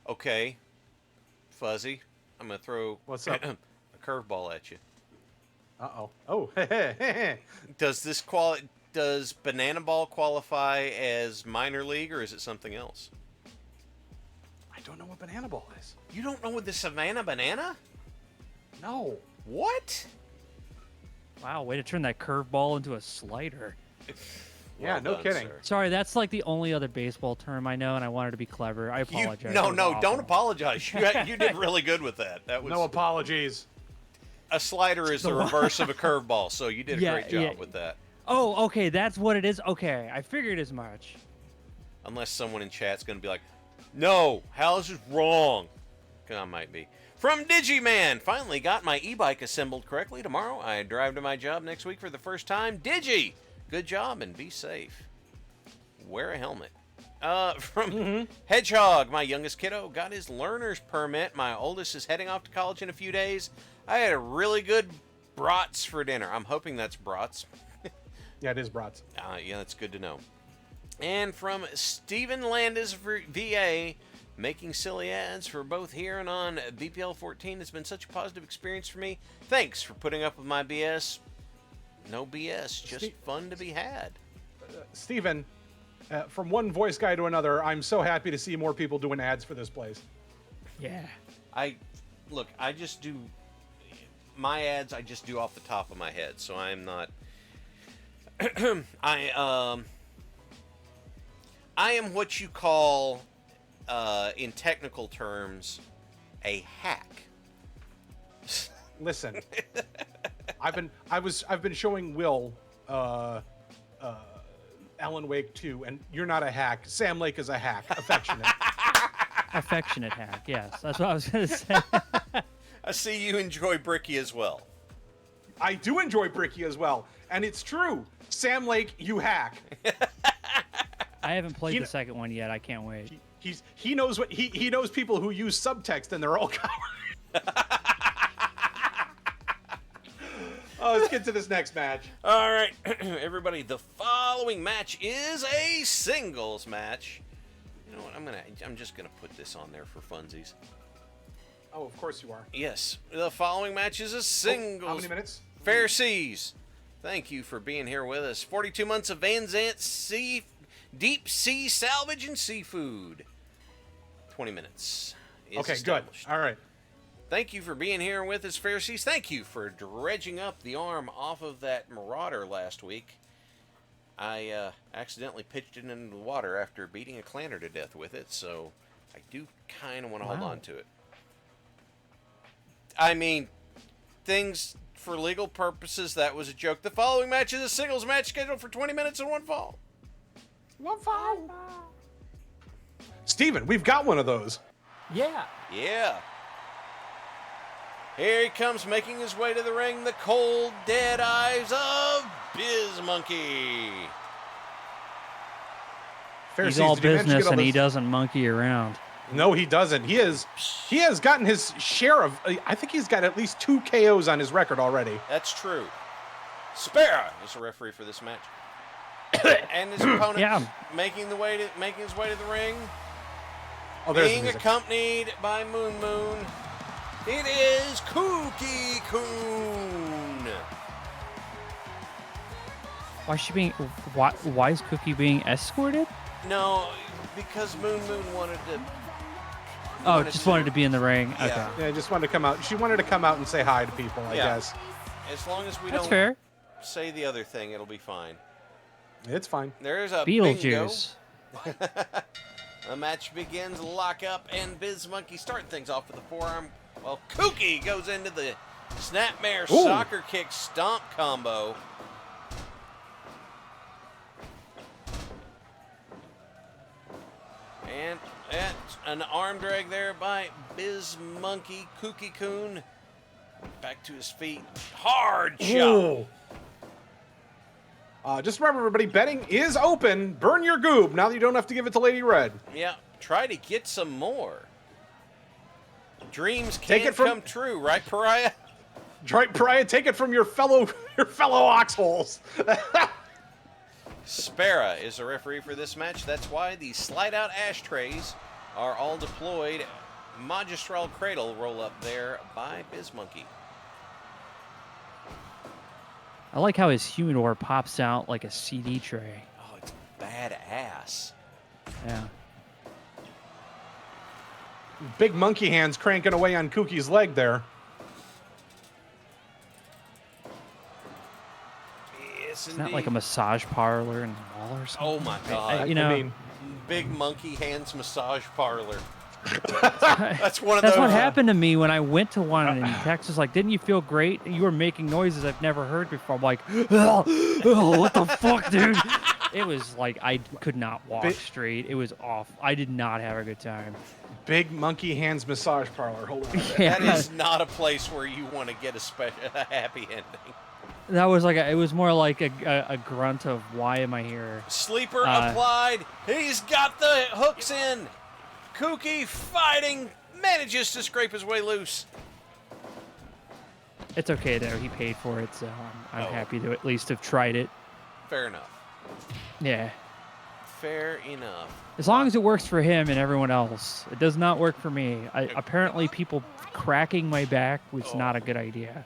Okay. Phuzzy, I'm going to throw What's up? a curveball at you. Uh-oh. Oh, Does Banana Ball qualify as minor league, or is it something else? I don't know what Banana Ball is. You don't know what the Savannah Banana? No. What? Wow, way to turn that curveball into a slider. Yeah, no kidding. Sir. Sorry, that's like the only other baseball term I know, and I wanted to be clever. I apologize. No, That was awful. don't apologize. You did really good with that. That was No apologies. a slider is the reverse of a curveball, so you did a great job with that. Oh, okay, that's what it is. Okay, I figured as much. Unless someone in chat's going to be like, no, Halz is wrong. I might be. From Digiman, finally got my e-bike assembled correctly. Tomorrow I drive to my job next week for the first time. Digi, good job and be safe. Wear a helmet. From Hedgehog, my youngest kiddo got his learner's permit. My oldest is heading off to college in a few days. I had a really good brats for dinner. I'm hoping that's brats. Yeah, it is brats. Yeah, that's good to know. And from Stephen Landis VA, making silly ads for both here and on BPL 14 has been such a positive experience for me. Thanks for putting up with my BS. No BS, just fun to be had. Steven, from one voice guy to another, I'm so happy to see more people doing ads for this place. Yeah. I just do my ads. I just do off the top of my head, so I'm not. I am what you call, in technical terms, a hack. Listen, I've been showing Will Alan Wake 2, and you're not a hack. Sam Lake is a hack. Affectionate. Affectionate hack, yes. That's what I was going to say. I see you enjoy Bricky as well. I do enjoy Bricky as well, and it's true. Sam Lake, you hack. I haven't played the second one yet. I can't wait. He knows what he knows people who use subtext, and they're all cowards. Oh, let's get to this next match. All right, everybody. The following match is a singles match. You know what? I'm just gonna put this on there for funsies. Oh, of course you are. Yes, the following match is a singles. How many minutes? Fair Seas. Thank you for being here with us. 42 months of Van Zant deep sea salvage and seafood. 20 minutes. Okay, good. All right. Thank you for being here with us, Fair Seas. Thank you for dredging up the arm off of that Marauder last week. I accidentally pitched it into the water after beating a clanner to death with it, so I do kind of want to hold on to it. I mean, things for legal purposes, that was a joke. The following match is a singles match scheduled for 20 minutes and one fall. One fall. Steven, we've got one of those. Yeah. Yeah. Here he comes, making his way to the ring, the cold, dead eyes of Biz Monkey. He's all business and he doesn't monkey around. No, he doesn't. He has gotten his share of. I think he's got at least 2 KOs on his record already. That's true. Sparrow is the referee for this match, and his opponent making his way to the ring. Oh, there's being accompanied by Moon Moon. It is Cookie Coon. Why is Cookie being escorted? No, because Moon Moon wanted to. Wanted to be in the ring. Yeah. Okay. Yeah, just wanted to come out. She wanted to come out and say hi to people, I guess. As long as we That's don't fair. say the other thing, it'll be fine. It's fine. There's a Beetlejuice. bingo. The match begins, lock up, and Biz Monkey start things off with a forearm. Well, Kooky goes into the Snapmare soccer kick stomp combo. And an arm drag there by Biz Monkey. Kooky Coon back to his feet. Hard shot. Just remember, everybody, betting is open. Burn your goob. Now that you don't have to give it to Lady Red. Yeah, try to get some more. Dreams Take can it from- come true, right, Pariah? Right, Pariah, take it from your fellow oxholes. Spera is the referee for this match. That's why the slide-out ashtrays are all deployed. Magistral Cradle roll up there by Bizmonkey. I like how his humidor pops out like a CD tray. Oh, it's badass. Yeah. Big monkey hands cranking away on Kookie's leg there. Yes, It's not like a massage parlor in the mall or something. Oh my God! You know, I mean, Big monkey hands massage parlor. That's one of that's those. what happened to me when I went to one in Texas. Like, didn't you feel great? You were making noises I've never heard before. I'm like, oh, what the fuck, dude? It was like I could not walk straight. It was off. I did not have a good time. Big monkey hands massage parlor. Hold on. Yeah. That is not a place where you want to get a happy ending. That was like it was more like a grunt of why am I here? Sleeper applied. He's got the hooks in. Kookie fighting, manages to scrape his way loose. It's okay though. He paid for it, so I'm happy to at least have tried it. Fair enough. Yeah. Fair enough. As long as it works for him and everyone else. It does not work for me. Apparently people cracking my back was not a good idea.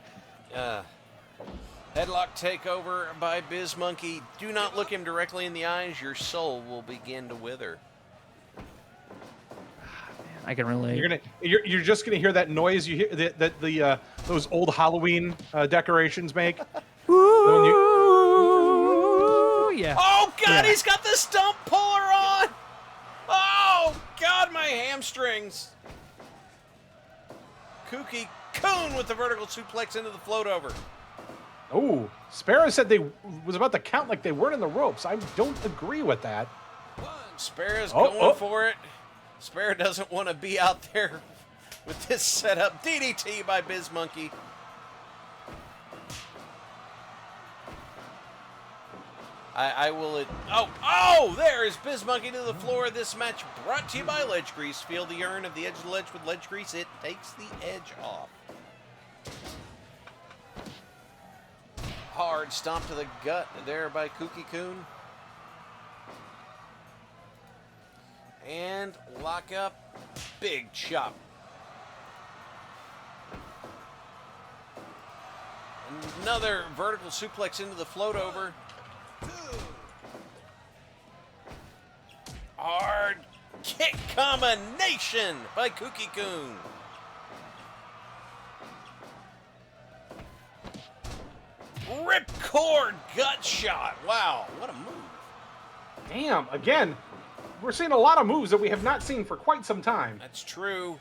Headlock takeover by Bizmonkey. Do not look him directly in the eyes. Your soul will begin to wither. I can relate. You're just gonna hear that noise you hear that those old Halloween decorations make. Ooh, yeah. Oh God, he's got the stump puller on. Oh God, my hamstrings. Kookie Coon with the vertical suplex into the float over. Oh, Sparrow said they was about to count like they weren't in the ropes. I don't agree with that. Sparrow's going for it. Sparrow doesn't want to be out there with this setup. DDT by Bizmonkey. I will... there is Bizmonkey to the floor. This match brought to you by Ledge Grease. Feel the urn of the edge of the ledge with Ledge Grease. It takes the edge off. Hard stomp to the gut there by Kookie Coon. And lock up. Big chop. Another vertical suplex into the float over. Hard kick combination by Kookie Coon. Ripcord gut shot. Wow, what a move. Damn, again, we're seeing a lot of moves that we have not seen for quite some time. That's true.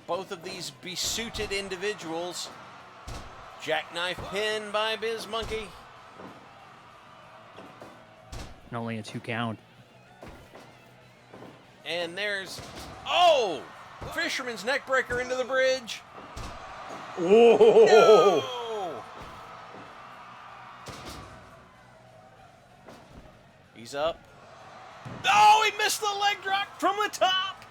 Both of these besuited individuals. Jackknife pin by Bizmonkey. And only a 2 count. And there's... Fisherman's neckbreaker into the bridge. Whoa! No! He's up. Oh, he missed the leg drop from the top.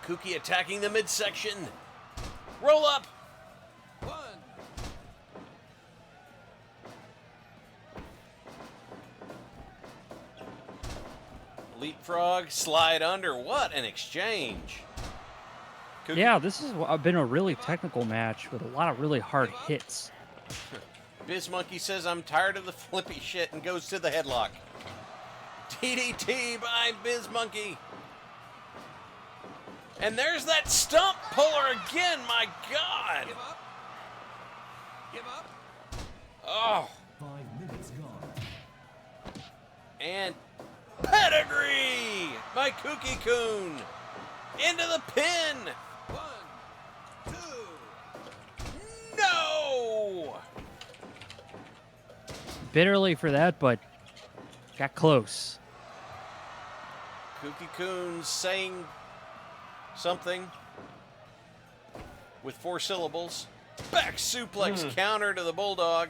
Kookie attacking the midsection. Roll up. Leapfrog, slide under. What an exchange. Kookie. Yeah, this has been a really technical match with a lot of really hard hits. Bizmonkey says, I'm tired of the flippy shit, and goes to the headlock. DDT by Bizmonkey. And there's that stump puller again, my God. Give up. Give up. Oh. 5 minutes gone. And pedigree by Kookie Coon. Into the pin. 1, 2. No. Bit early for that, but got close. Kookie Coon saying something with 4 syllables. Back suplex counter to the Bulldog.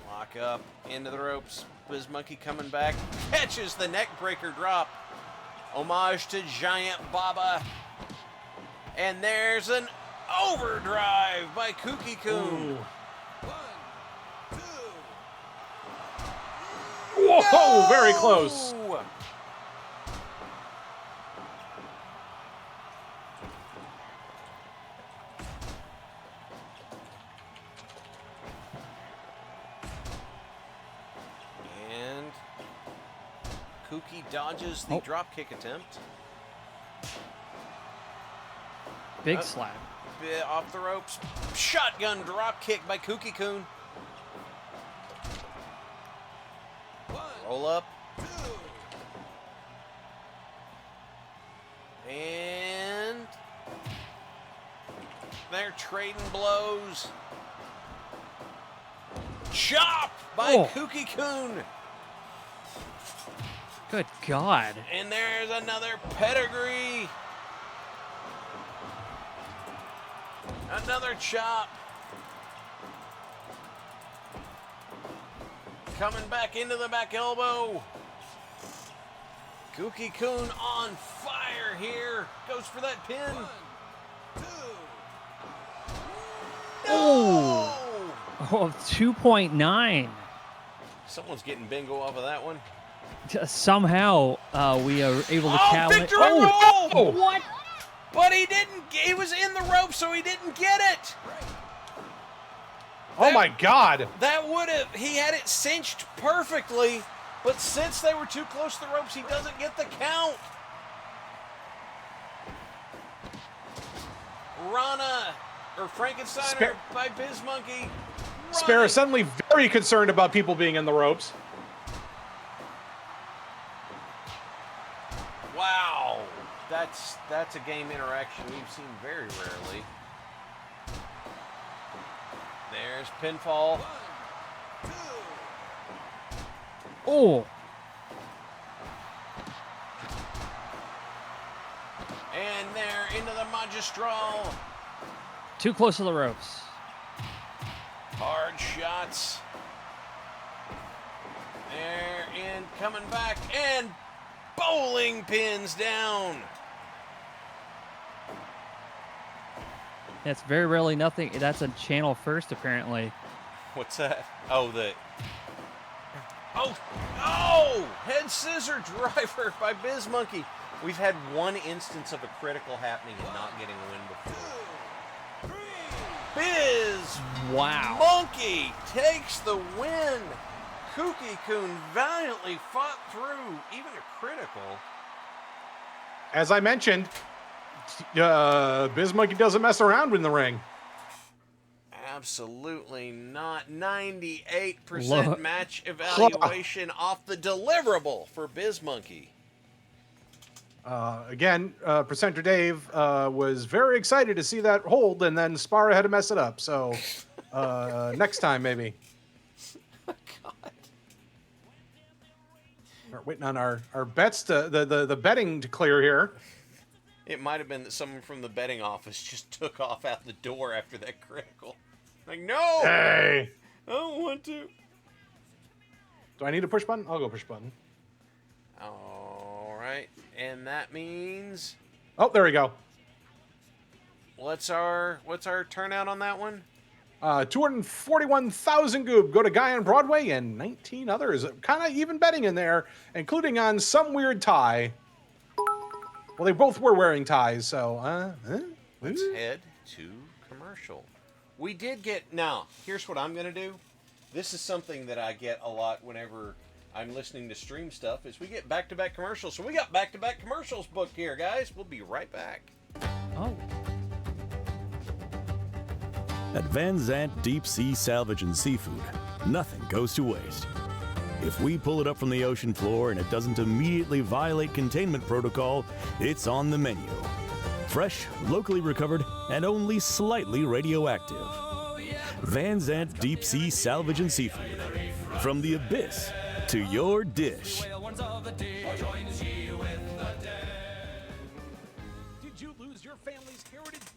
Lock up into the ropes. Bizmonkey coming back. Catches the neck breaker drop. Homage to Giant Baba. And there's an overdrive by Kooky Coon. Whoa, very close. And Kooky dodges the drop kick attempt. Big slap. Off the ropes. Shotgun drop kick by Kooky Coon. Roll up. And they're trading blows. Chop by Kooky Coon. Good God. And there's another pedigree. Another chop. Coming back into the back elbow. Kooky Coon on fire here. Goes for that pin. 1, 2. No! Oh, 2.9. Someone's getting bingo off of that one. Somehow we are able to victory roll! What? But he didn't. He was in the rope, so he didn't get it. Oh my God! That would have. He had it cinched perfectly, but since they were too close to the ropes, he doesn't get the count. Rana or Frankensteiner by Bizmonkey. Spare is suddenly very concerned about people being in the ropes. Wow, that's a game interaction we've seen very rarely. There's pinfall. 1, 2. Oh. And they're into the magistral. Too close to the ropes. Hard shots. They're in, coming back, and bowling pins down. That's very rarely nothing. That's a channel first, apparently. What's that? Oh, head scissor driver by Bizmonkey. We've had one instance of a critical happening and not getting a win before. Biz Monkey takes the win. Kooky Coon valiantly fought through even a critical. As I mentioned, Bizmonkey doesn't mess around in the ring. Absolutely not. 98% match evaluation off the deliverable for Bizmonkey. Again, Presenter Dave was very excited to see that hold, and then Spara had to mess it up. So next time, maybe. Oh, God. We're waiting on our bets to the betting to clear here. It might have been that someone from the betting office just took off out the door after that critical. Like, no! Hey! I don't want to. Do I need a push button? I'll go push button. All right. And that means... Oh, there we go. What's our turnout on that one? 241,000 goob go to Guy on Broadway and 19 others. Kind of even betting in there, including on some weird tie. Well, they both were wearing ties, so... Let's head to commercial. We did get... Now, here's what I'm going to do. This is something that I get a lot whenever I'm listening to stream stuff, is we get back-to-back commercials. So we got back-to-back commercials booked here, guys. We'll be right back. Oh. At Van Zant Deep Sea Salvage and Seafood, nothing goes to waste. If we pull it up from the ocean floor and it doesn't immediately violate containment protocol, it's on the menu. Fresh, locally recovered, and only slightly radioactive. Van Zant Deep Sea Salvage and Seafood. From the abyss to your dish. Did you lose your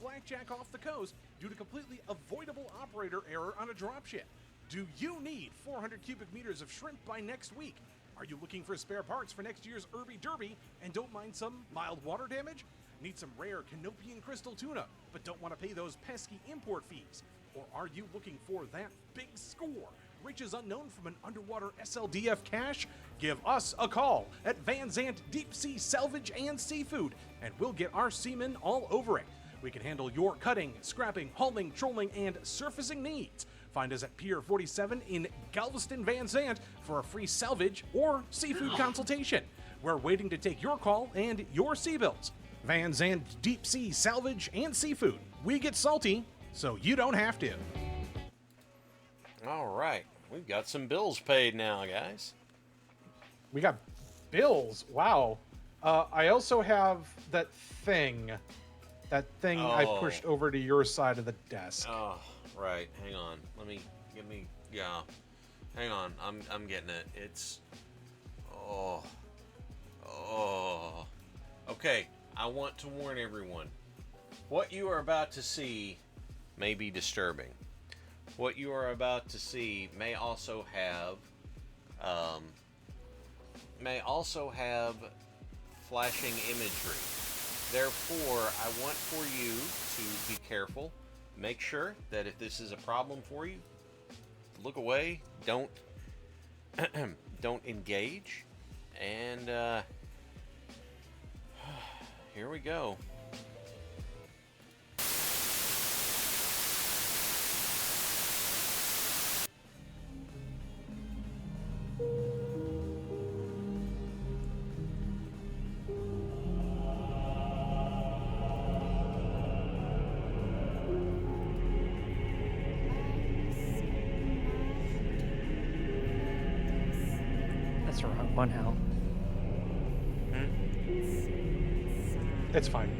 blackjack off the coast due to completely avoidable operator error on a dropship. Do you need 400 cubic meters of shrimp by next week? Are you looking for spare parts for next year's Irby Derby and don't mind some mild water damage? Need some rare Canopian crystal tuna, but don't want to pay those pesky import fees? Or are you looking for that big score? Riches unknown from an underwater SLDF cache? Give us a call at Van Zandt Deep Sea Salvage and Seafood, and we'll get our seamen all over it. We can handle your cutting, scrapping, hauling, trolling, and surfacing needs. Find us at Pier 47 in Galveston, Van Zandt for a free salvage or seafood consultation. We're waiting to take your call and your sea bills. Van Zandt Deep Sea Salvage and Seafood. We get salty, so you don't have to. All right. We've got some bills paid now, guys. We got bills. Wow. I also have that thing. That thing I pushed over to your side of the desk. Oh, right. Hang on. Yeah. Hang on. I'm getting it. It's, okay. I want to warn everyone. What you are about to see may be disturbing. What you are about to see may also have flashing imagery. Therefore, I want for you to be careful. Make sure that if this is a problem for you, look away. Don't engage. And here we go. That's the wrong one, Hal. It's fine.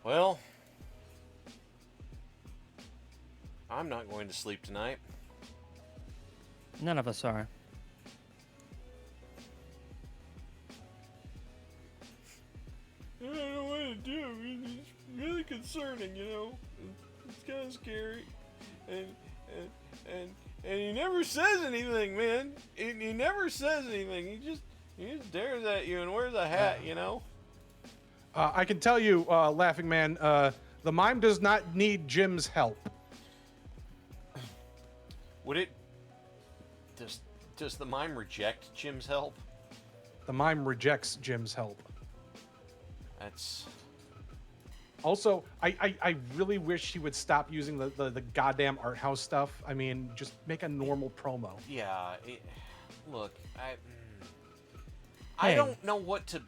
Well, I'm not going to sleep tonight. None of us are. I don't know what to do. It's really concerning, you know. It's kind of scary, and he never says anything, man. He never says anything. He just stares at you and wears a hat, you know. I can tell you, Laughing Man, the mime does not need Jim's help. Would it? Does the mime reject Jim's help? The mime rejects Jim's help. That's. Also, I really wish he would stop using the goddamn art house stuff. I mean, just make a normal promo. Yeah. Look, I Hey. don't know what to.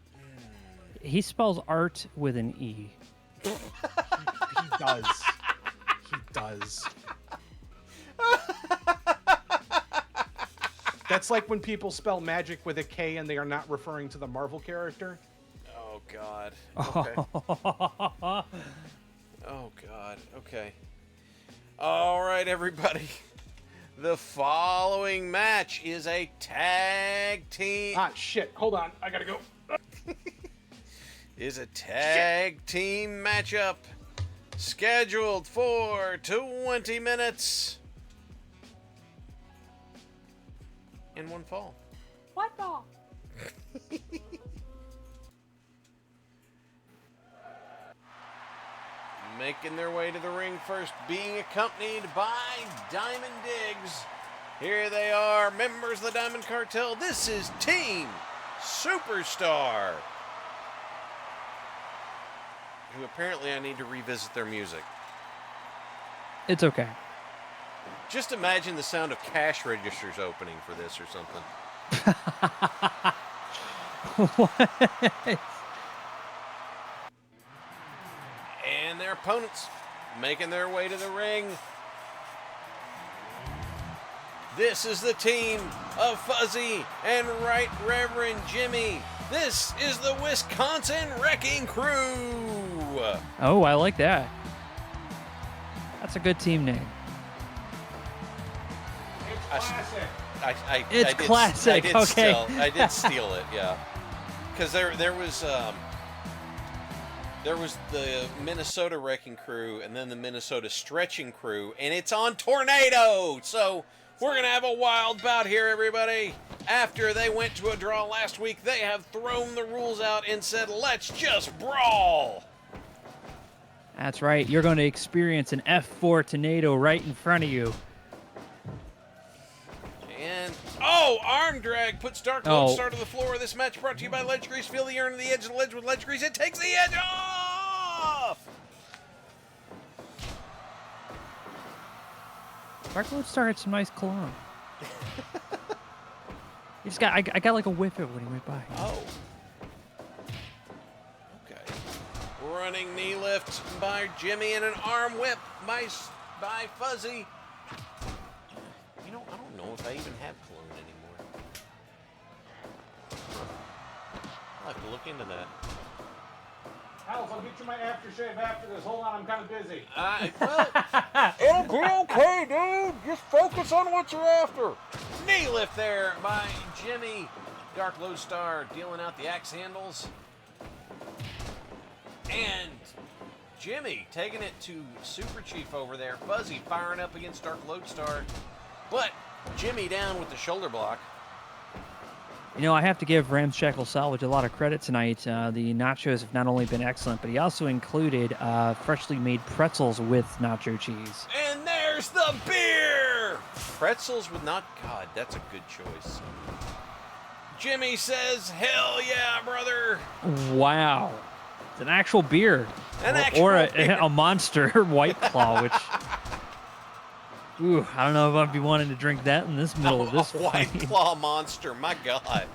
He spells art with an E. He does. He does. That's like when people spell magic with a K and they are not referring to the Marvel character. Oh God. Okay. Oh God. Okay. All right, everybody. The following match is a tag team. Ah, shit. Hold on. I gotta go. Is a tag team matchup scheduled for 20 minutes and one fall. What ball? Making their way to the ring first, being accompanied by Diamond Diggs. Here they are, members of the Diamond Cartel. This is Team Superstar, who apparently I need to revisit their music. It's okay. Just imagine the sound of cash registers opening for this or something. What? And their opponents making their way to the ring. This is the team of Phuzzy and Right Reverend Jimmy. This is the Wisconsin Wrecking Crew. Oh, I like that. That's a good team name. It's classic. It's classic. Okay. I did steal it. Yeah, because there was the Minnesota Wrecking Crew and then the Minnesota Stretching Crew, and it's on Tornado. So we're gonna have a wild bout here, everybody. After they went to a draw last week, they have thrown the rules out and said, "Let's just brawl." That's right. You're going to experience an F4 tornado right in front of you. And, arm drag puts Dark Lodestar to the floor. This match brought to you by Ledge Grease. Feel the air on the edge of the ledge with Ledge Grease. It takes the edge off! Dark Lodestar had some nice cologne. I got like a whiff of it when he went by. Oh. Okay. Running knee lift by Jimmy and an arm whip by Phuzzy. You know, I don't know if I even have cologne anymore. I'll have to look into that. Halz, I'll get you my aftershave after this. Hold on, I'm kind of busy. It'll be okay, dude. Just focus on what you're after. Knee lift there by Jimmy. Dark Lodestar dealing out the axe handles. And Jimmy taking it to Super Chief over there. Phuzzy firing up against Dark Lodestar. But Jimmy down with the shoulder block. You know, I have to give Ramshackle Salvage a lot of credit tonight. The nachos have not only been excellent, but he also included freshly made pretzels with nacho cheese. And there's the beer! Pretzels with God, that's a good choice. Jimmy says, "Hell yeah, brother." Wow. It's an actual beer. Or a Monster White Claw, which... Ooh, I don't know if I'd be wanting to drink that in this middle of this White fight. Claw Monster, my God.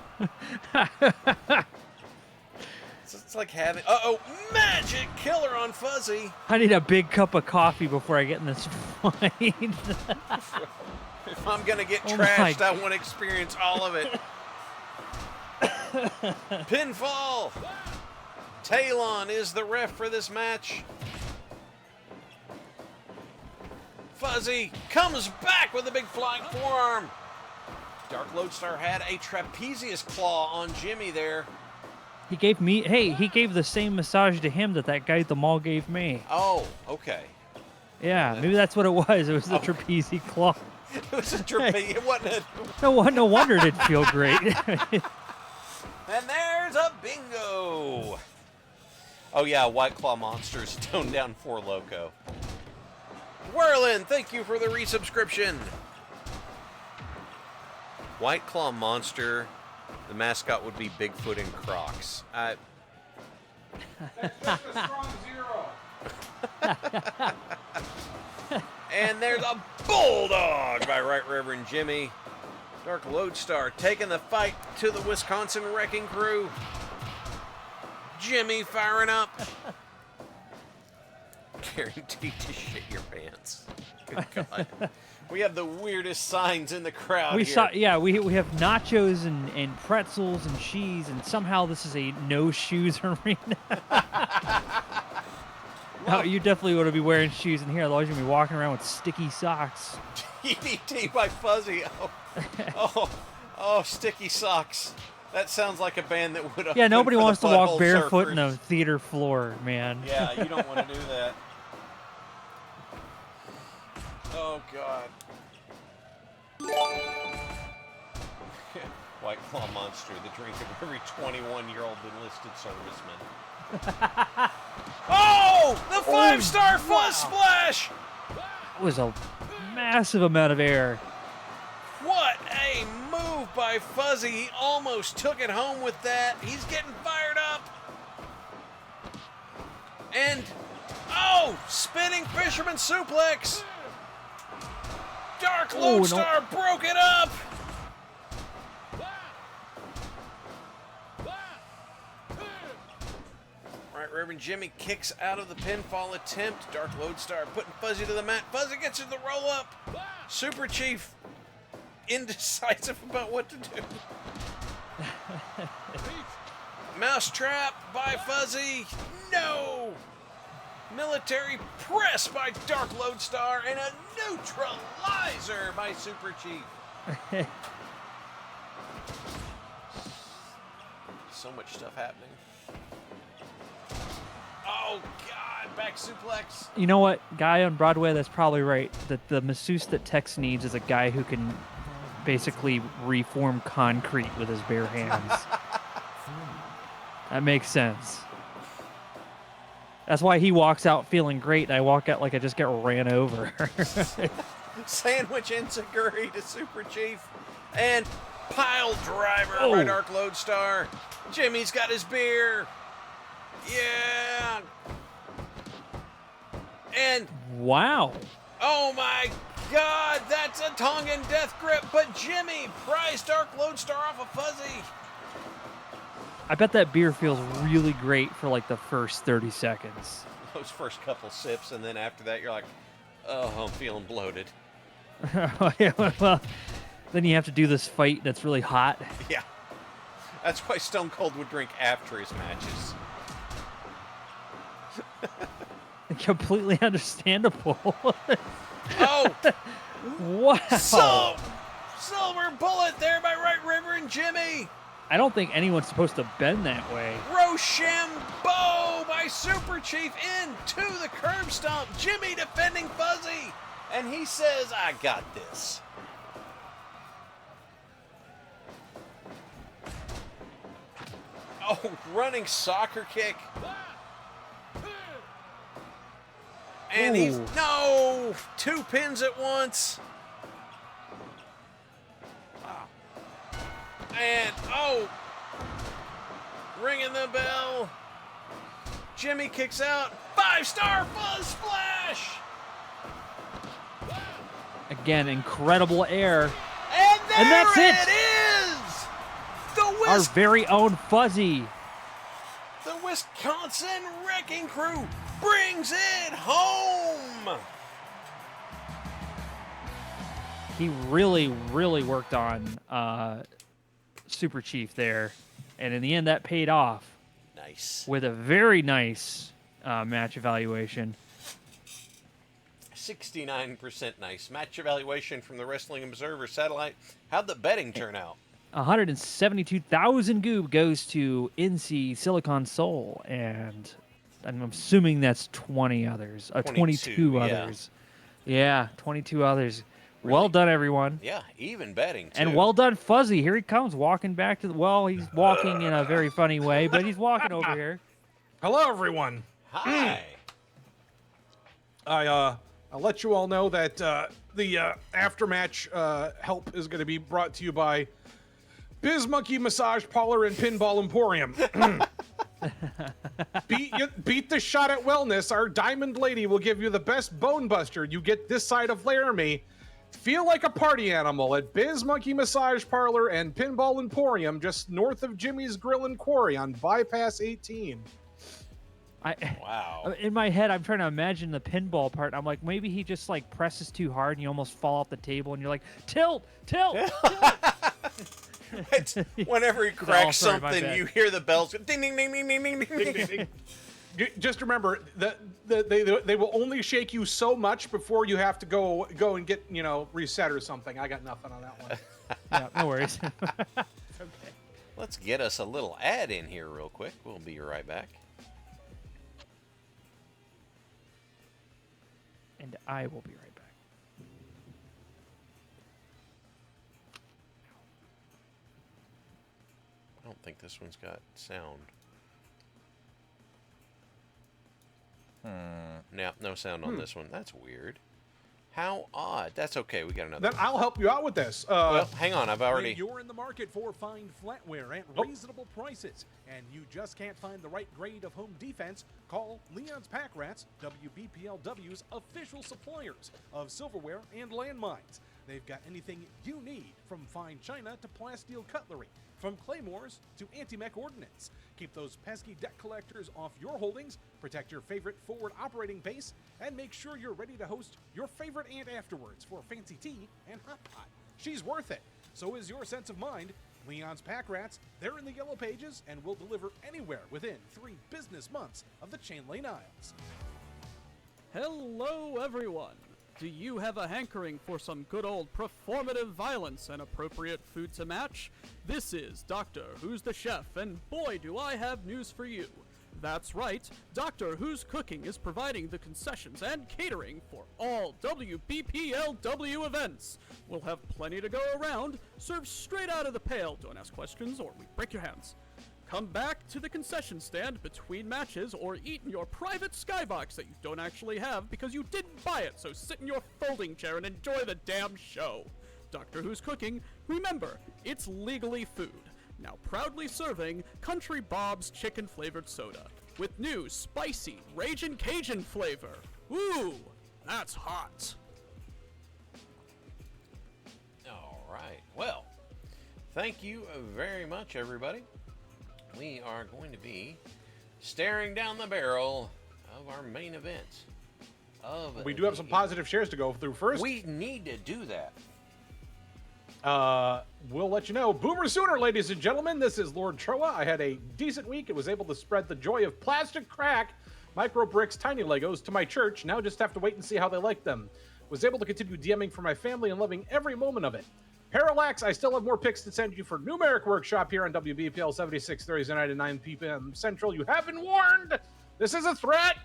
It's like having... Magic Killer on Phuzzy. I need a big cup of coffee before I get in this fight. If I'm going to get trashed, I want to experience all of it. Pinfall. Talon is the ref for this match. Phuzzy comes back with a big flying forearm. Dark Lodestar had a trapezius claw on Jimmy there. He gave the same massage to him that guy at the mall gave me. Oh, okay. Yeah, maybe that's what it was. It was the trapeze claw. It was a trapeze. It wasn't No wonder it didn't feel great. And there's a bingo. Oh yeah, White Claw Monsters toned down 4 Loco. Whirlin, thank you for the resubscription. White Claw Monster, the mascot would be Bigfoot and Crocs. That's just a strong 0. And there's a Bulldog by Right Reverend Jimmy. Dark Lodestar taking the fight to the Wisconsin Wrecking Crew. Jimmy firing up. Guaranteed to shit your pants. Good God. We have the weirdest signs in the crowd here. We have nachos and pretzels and cheese, and somehow this is a no shoes arena. No, you definitely want to be wearing shoes in here, otherwise you're going to be walking around with sticky socks. EDT by Phuzzy. Oh, sticky socks. That sounds like a band that would have. Yeah, nobody wants to walk barefoot in a theater floor, man. Yeah, you don't want to do that. Oh, God. White Claw Monster, the drink of every 21-year-old enlisted serviceman. Oh! The 5-star Fuzz Splash! That was a massive amount of air. What a move by Phuzzy. He almost took it home with that. He's getting fired up. And, spinning fisherman suplex. Dark Lodestar broke it up. Right, Reverend Jimmy kicks out of the pinfall attempt. Dark Lodestar putting Phuzzy to the mat. Phuzzy gets to the roll up. Super Chief indecisive about what to do. Mousetrap by Phuzzy. No! Military press by Dark Lodestar and a neutralizer by Super Chief. So much stuff happening. Oh, God. Back suplex. You know what? Guy on Broadway, that's probably right. The masseuse that Tex needs is a guy who can basically reform concrete with his bare hands. That makes sense. That's why he walks out feeling great, and I walk out like I just got ran over. Sandwich enziguri to Super Chief. And pile driver Oh. by Dark Lodestar. Jimmy's got his beer. Yeah. And, Wow. oh my God, that's a Tongan death grip, but Jimmy pries Dark Lodestar off of Phuzzy. I bet that beer feels really great for like the first 30 seconds. Those first couple sips, and then after that, you're like, oh, I'm feeling bloated. Well, then you have to do this fight that's really hot. Yeah. That's why Stone Cold would drink after his matches. Completely understandable. Oh! Wow. Silver bullet there by Right River and Jimmy. I don't think anyone's supposed to bend that way. Rochambeau by Super Chief into the curb stomp. Jimmy defending Phuzzy. And he says, I got this. Oh, running soccer kick. And he's, Ooh. no, 2 pins at once. And, oh, ringing the bell. Jimmy kicks out. 5-star Fuzz Splash. Again, incredible air. And that's it. It is. The Our very own Phuzzy. The Wisconsin Wrecking Crew brings it home. He really, really worked on Super Chief there. And in the end, that paid off. Nice. With a very nice match evaluation. 69% nice. Match evaluation from the Wrestling Observer satellite. How'd the betting turn out? 172,000 goob goes to NC Silicon Soul, and I'm assuming that's 20 others. 22 yeah. others. Yeah, 22 others. Well done, everyone. Yeah, even betting, too. And well done, Phuzzy. Here he comes, walking back to the... Well, he's walking in a very funny way, but he's walking over here. Hello, everyone. Hi. I'll let you all know that the aftermatch help is going to be brought to you by Biz Monkey Massage Parlor and Pinball Emporium. Beat the shot at wellness. Our Diamond Lady will give you the best bone buster. You get this side of Laramie. Feel like a party animal at Biz Monkey Massage Parlor and Pinball Emporium, just north of Jimmy's Grill and Quarry on Bypass 18. Wow. In my head, I'm trying to imagine the pinball part. I'm like, maybe he just like presses too hard and you almost fall off the table and you're like, tilt, tilt, It's, whenever he cracks sorry, my something, bad. you hear the bells go ding, ding, ding, ding, ding, ding, ding, ding, ding. Just remember that they will only shake you so much before you have to go and get reset or something. I got nothing on that one. Yeah, no worries. Let's get us a little ad in here real quick. We'll be right back. And I will be right back. I don't think this one's got sound. No sound on this one. That's weird. How odd. That's okay. We got another. Then I'll help you out with this. Well, hang on. I've already. When you're in the market for fine flatware at reasonable prices, and you just can't find the right grade of home defense, call Leon's Pack Rats, WBPLW's official suppliers of silverware and landmines. They've got anything you need, from fine china to plasteel cutlery, from claymores to anti-mech ordnance. Keep those pesky debt collectors off your holdings, protect your favorite forward operating base, and make sure you're ready to host your favorite aunt afterwards for fancy tea and hot pot. She's worth it. So is your sense of mind. Leon's Pack Rats, they're in the Yellow Pages and will deliver anywhere within 3 business months of the Chain Lane Isles. Hello, everyone. Do you have a hankering for some good old performative violence and appropriate food to match? This is Doctor Who's the Chef, and boy, do I have news for you. That's right, Doctor Who's Cooking is providing the concessions and catering for all WBPLW events. We'll have plenty to go around, served straight out of the pail. Don't ask questions or we break your hands. Come back to the concession stand between matches or eat in your private skybox that you don't actually have because you didn't buy it, so sit in your folding chair and enjoy the damn show. Doctor Who's Cooking, remember, it's legally food. Now proudly serving Country Bob's chicken-flavored soda with new spicy Ragin' Cajun flavor. Ooh, that's hot. All right. Well, thank you very much, everybody. We are going to be staring down the barrel of our main event. We do have some positive shares to go through first. We need to do that. We'll let you know. Boomer Sooner, ladies and gentlemen. This is Lord Troa. I had a decent week. It was able to spread the joy of plastic crack, micro bricks, tiny Legos to my church. Now just have to wait and see how they like them. Was able to continue DMing for my family and loving every moment of it. Parallax, I still have more picks to send you for Numeric Workshop here on WBPL 76 Thursday night at 9 p.m. Central. You have been warned. This is a threat.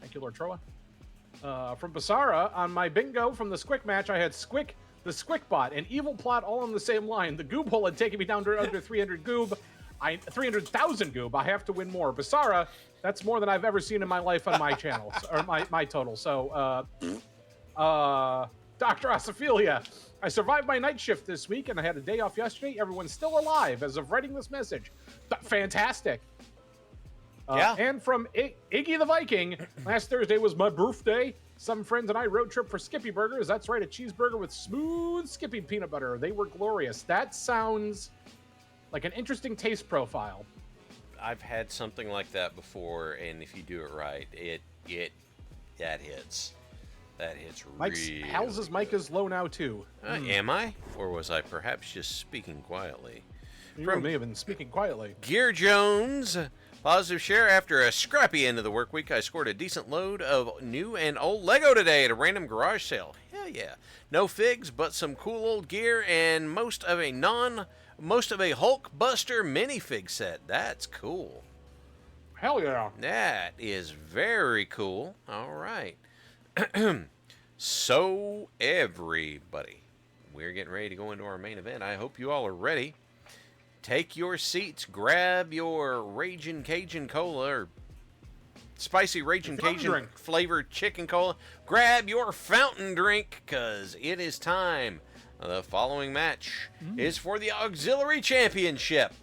Thank you, Lord Troa. From Basara, on my bingo from the Squick match, I had Squick, the Squick bot, and Evil Plot all on the same line. The Goob hole had taken me down to under 300 goob. 300,000 goob. I have to win more. Basara, that's more than I've ever seen in my life on my channel, or my total. So, Dr. Osophilia, I survived my night shift this week, and I had a day off yesterday. Everyone's still alive as of writing this message. Fantastic. Yeah. And from Iggy the Viking, last Thursday was my birthday. Some friends and I road trip for Skippy Burgers. That's right, a cheeseburger with smooth Skippy peanut butter. They were glorious. That sounds like an interesting taste profile. I've had something like that before, and if you do it right, that hits. That hits really. Halz's mic is low now too. Am I? Or was I perhaps just speaking quietly? You may have been speaking quietly. Gear Jones, positive share. After a scrappy end of the work week, I scored a decent load of new and old Lego today at a random garage sale. Hell yeah. No figs, but some cool old gear and most of a Hulk Buster minifig set. That's cool. Hell yeah. That is very cool. All right. So, everybody, we're getting ready to go into our main event. I hope you all are ready. Take your seats, grab your Ragin' Cajun Cola, or spicy Ragin' Cajun flavored chicken cola. Grab your fountain drink, because it is time. The following match is for the Auxiliary Championship.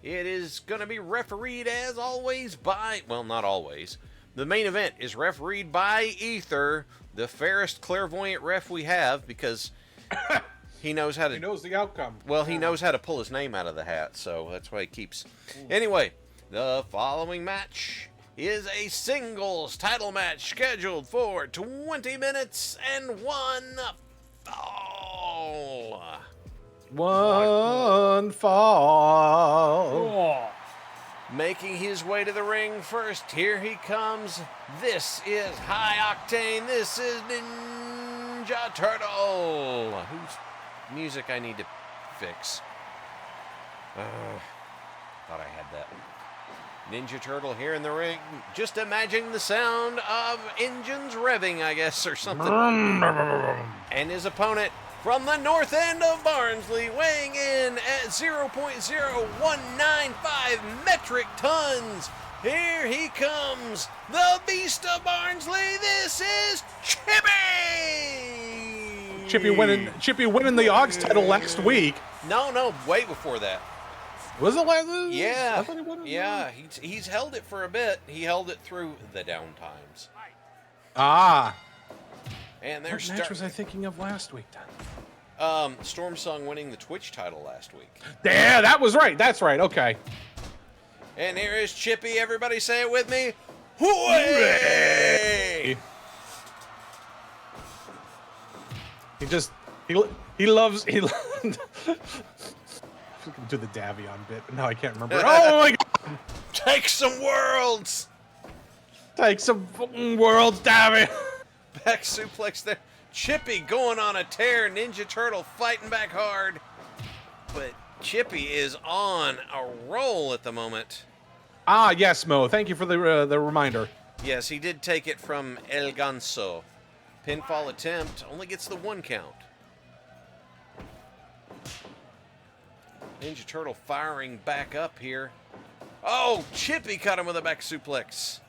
It is going to be refereed, as always, by, well, not always. The main event is refereed by Ether, the fairest clairvoyant ref we have, because he knows how to... He knows the outcome. Well, he knows how to pull his name out of the hat, so that's why he keeps... Anyway, the following match is a singles title match scheduled for 20 minutes and one fall. One fall. Making his way to the ring first, here he comes. This is High Octane. This is Ninja Turtle. Whose music I need to fix? Thought I had that. Ninja Turtle here in the ring. Just imagining the sound of engines revving, I guess, or something. And his opponent from the north end of Barnsley, weighing in at 0.0195 metric tons. Here he comes, the Beast of Barnsley. This is Chippy! Chippy winning the Augs title last week. No, way before that. Was it last? Yeah, I thought he won it. Yeah. He's held it for a bit. He held it through the down times. Ah. And what match was I thinking of last week then? Storm Song winning the Twitch title last week. Yeah, that was right. That's right. Okay. And here is Chippy. Everybody say it with me. Hooray! He loves do the Davion bit, but now I can't remember. Oh my god! Take some worlds. Take some fucking worlds, Davion. Back suplex there. Chippy going on a tear. Ninja Turtle fighting back hard, but Chippy is on a roll at the moment. Ah, yes, Mo. Thank you for the reminder. Yes, he did take it from El Ganso. Pinfall attempt only gets the 1 count. Ninja Turtle firing back up here. Oh, Chippy caught him with a back suplex.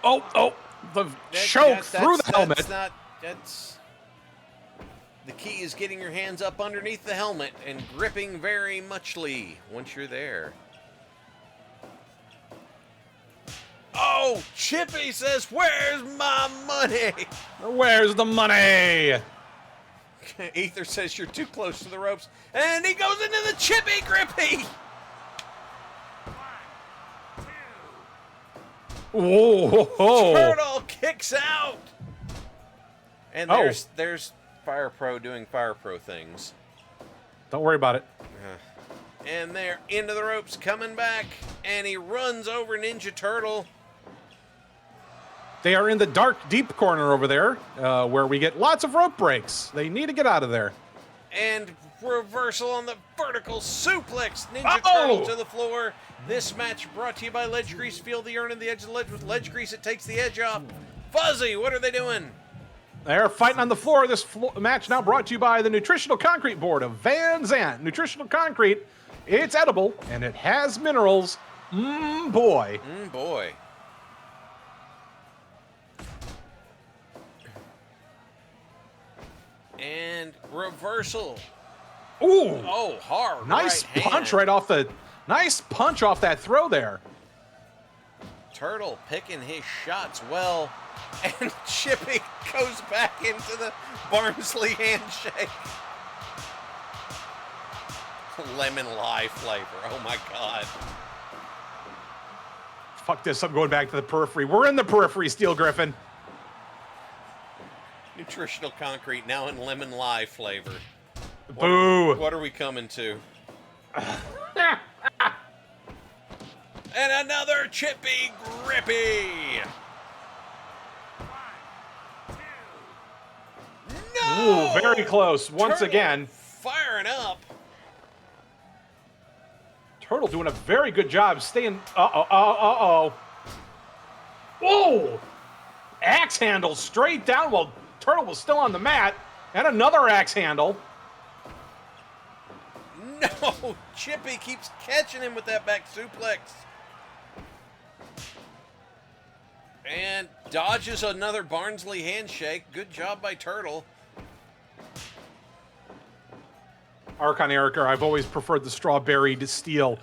Oh, the choke through the helmet. That's the key is getting your hands up underneath the helmet and gripping very muchly once you're there. Oh, Chippy says, "Where's my money? Where's the money?" Ether says you're too close to the ropes, and he goes into the Chippy grippy. Whoa! Turtle kicks out, and there's Fire Pro doing Fire Pro things. Don't worry about it. And they're into the ropes, coming back, and he runs over Ninja Turtle. They are in the dark, deep corner over there, where we get lots of rope breaks. They need to get out of there. And reversal on the vertical suplex. Ninja Turtle to the floor. This match brought to you by Ledge Grease. Feel the urn on the edge of the ledge with Ledge Grease. It takes the edge off. Phuzzy, what are they doing? They're fighting on the floor. This match now brought to you by the Nutritional Concrete Board of Van Zandt. Nutritional Concrete, it's edible, and it has minerals. Boy. Boy. And reversal. Ooh. Oh, hard. Nice right punch hand. right off the... Nice punch off that throw there. Turtle picking his shots well. And Chippy goes back into the Barnsley handshake. Lemon lye flavor. Oh, my God. Fuck this. I'm going back to the periphery. We're in the periphery, Steel Griffin. Nutritional Concrete now in lemon lye flavor. Boo. What are we coming to? And another Chippy grippy. No! Ooh, very close. Once Turtle again. Firing up. Turtle doing a very good job staying... Uh-oh. Whoa! Axe handle straight down while Turtle was still on the mat. And another axe handle. No! Chippy keeps catching him with that back suplex. And dodges another Barnsley handshake. Good job by Turtle. Archon Erica, I've always preferred the strawberry to steel.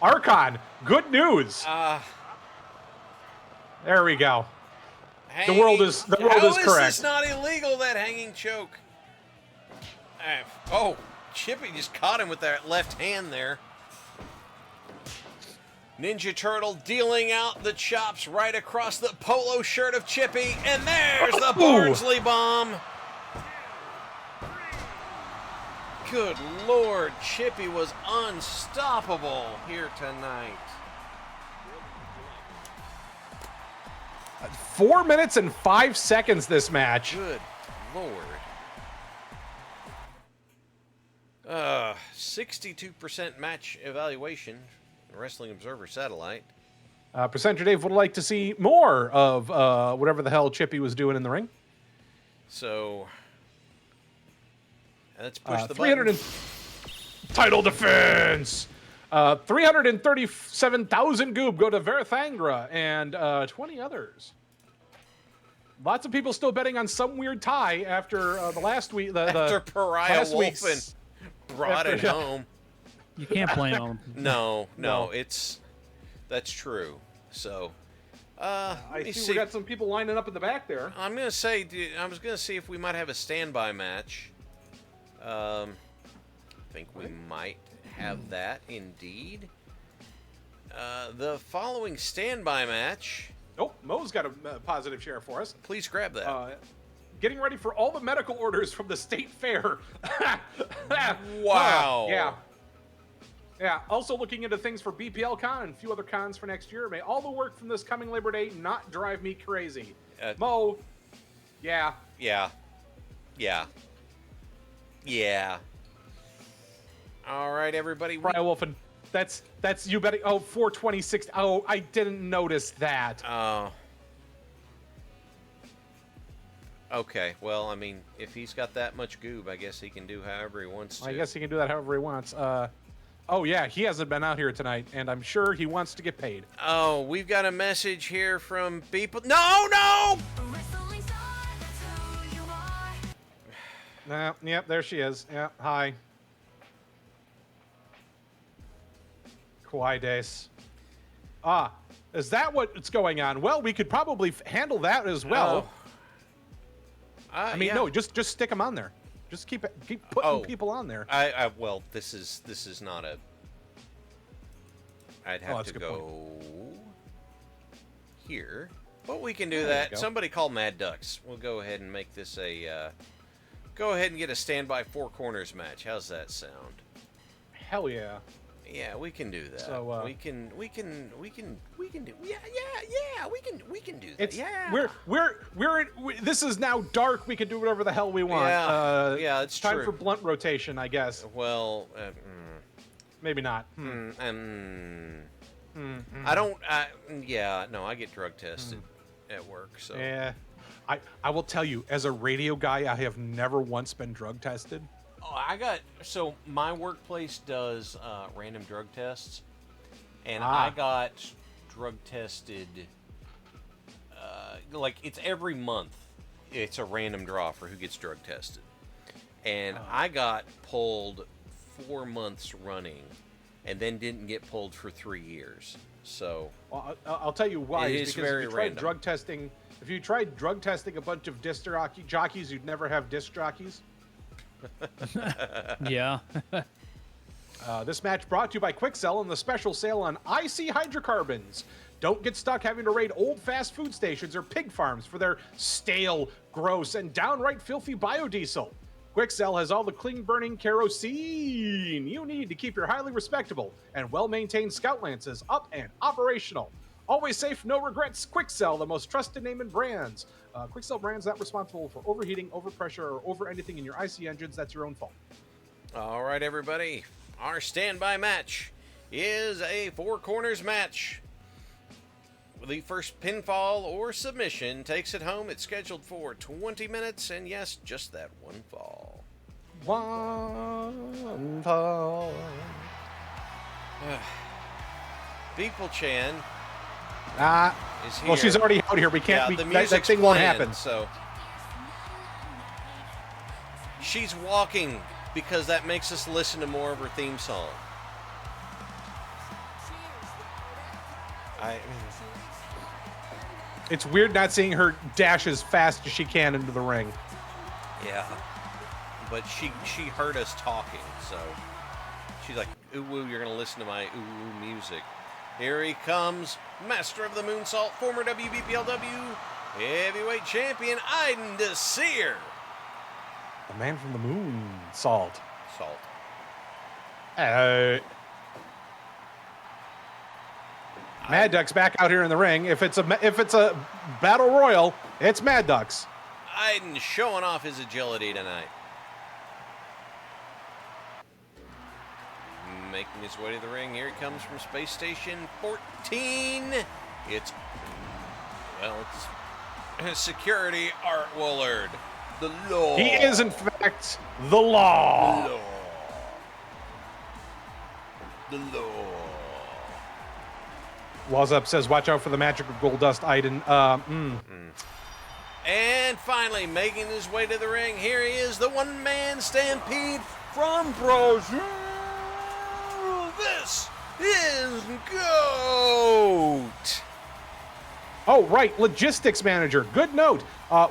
Archon, good news. There we go. The world is correct. How is this not illegal, that hanging choke? Oh, Chippy just caught him with that left hand there. Ninja Turtle dealing out the chops right across the polo shirt of Chippy. And there's the Barnsley bomb. Good Lord, Chippy was unstoppable here tonight. 4 minutes and 5 seconds this match. Good Lord. 62% match evaluation. Wrestling Observer Satellite. Presenter Dave would like to see more of whatever the hell Chippy was doing in the ring. So, let's push the 300 button. Title defense. 337,000 goob go to Verithangra and 20 others. Lots of people still betting on some weird tie after the last week. After Pariah last Wolfen week's brought it home. You can't blame them. No, that's true. So, I see we got some people lining up in the back there. I was gonna see if we might have a standby match. I think we might have that indeed. The following standby match. Oh, Mo's got a positive share for us. Please grab that. getting ready for all the medical orders from the state fair. Wow. Yeah. Yeah, also looking into things for BPL Con and a few other cons for next year. May all the work from this coming Labor Day not drive me crazy. Mo, yeah. Yeah. All right, everybody. Brian Wolfen, that's you betting. Oh, 426. Oh, I didn't notice that. Oh. Okay, well, I mean, if he's got that much goob, I guess he can do however he wants to. I guess he can do that however he wants. Oh, yeah, he hasn't been out here tonight, and I'm sure he wants to get paid. Oh, we've got a message here from people. No! Yep, there she is. Yeah, hi. Kawaii Ah, is that what's going on? Well, we could probably handle that as well. I mean, yeah. no, just stick them on there. Just keep putting people on there. Well, this is not a. I'd have to go here, but we can do that. Somebody call Mad Ducks. We'll go ahead and make this a. Go ahead and get a standby four corners match. How's that sound? Hell yeah. Yeah, we can do that. So we can do. Yeah, we can do that. It's, yeah. We're this is now dark. We can do whatever the hell we want. Yeah, it's time true. for blunt rotation, I guess. Well, maybe not. I don't. Yeah, no, I get drug tested at work. So yeah, I will tell you, as a radio guy, I have never once been drug tested. So my workplace does random drug tests, and I got drug tested. Like it's every month, it's a random draw for who gets drug tested, and I got pulled 4 months running, and then didn't get pulled for 3 years. So I'll tell you why. It is because very if you tried random. drug testing, if you tried drug testing a bunch of disc jockeys, you'd never have disc jockeys. Yeah. This match brought to you by Quick-Sell and the special sale on IC hydrocarbons. Don't get stuck having to raid old fast food stations or pig farms for their stale, gross, and downright filthy biodiesel. Quick-Sell has all the clean-burning kerosene you need to keep your highly respectable and well-maintained Scout Lances up and operational. Always safe, no regrets. Quick-Sell, the most trusted name in brands. Quick-Sell brands not responsible for overheating, overpressure, or over anything in your IC engines. That's your own fault. all right, everybody. Our standby match is a four corners match. The first pinfall or submission takes it home. It's scheduled for 20 minutes, and yes, just that one fall. One fall. People Chan is here. Well, she's already out here. We can't. Yeah, the that music's thing won't playing, happen. So she's walking because that makes us listen to more of her theme song. It's weird not seeing her dash as fast as she can into the ring. Yeah, but she heard us talking, so she's like, "Ooh, woo, you're gonna listen to my ooh music." Here he comes, master of the moonsault, former WBPLW heavyweight champion, Aiden Desir. The man from the moon, Salt. Mad Duck's back out here in the ring. If it's a battle royal, it's Mad Duck's. Aiden showing off his agility tonight. Making his way to the ring. Here he comes from Space Station 14. It's security Art Woolard. The law. He is, in fact, the law. The law. Laws Up says, watch out for the magical gold dust, Aiden. And finally, making his way to the ring, here he is, the one-man stampede from Brazil. This is GOAT. Oh, right, logistics manager. Good note.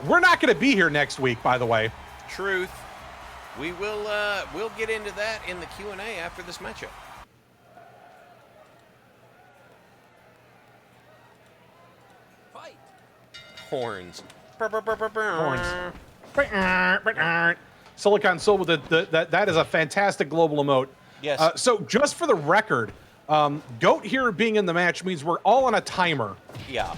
We're not going to be here next week, by the way. Truth. We will we'll get into that in the Q&A after this matchup. Fight. Horns. Horns. Silicon Soul with that is a fantastic global emote. Yes. So just for the record, Goat here being in the match means we're all on a timer. Yeah.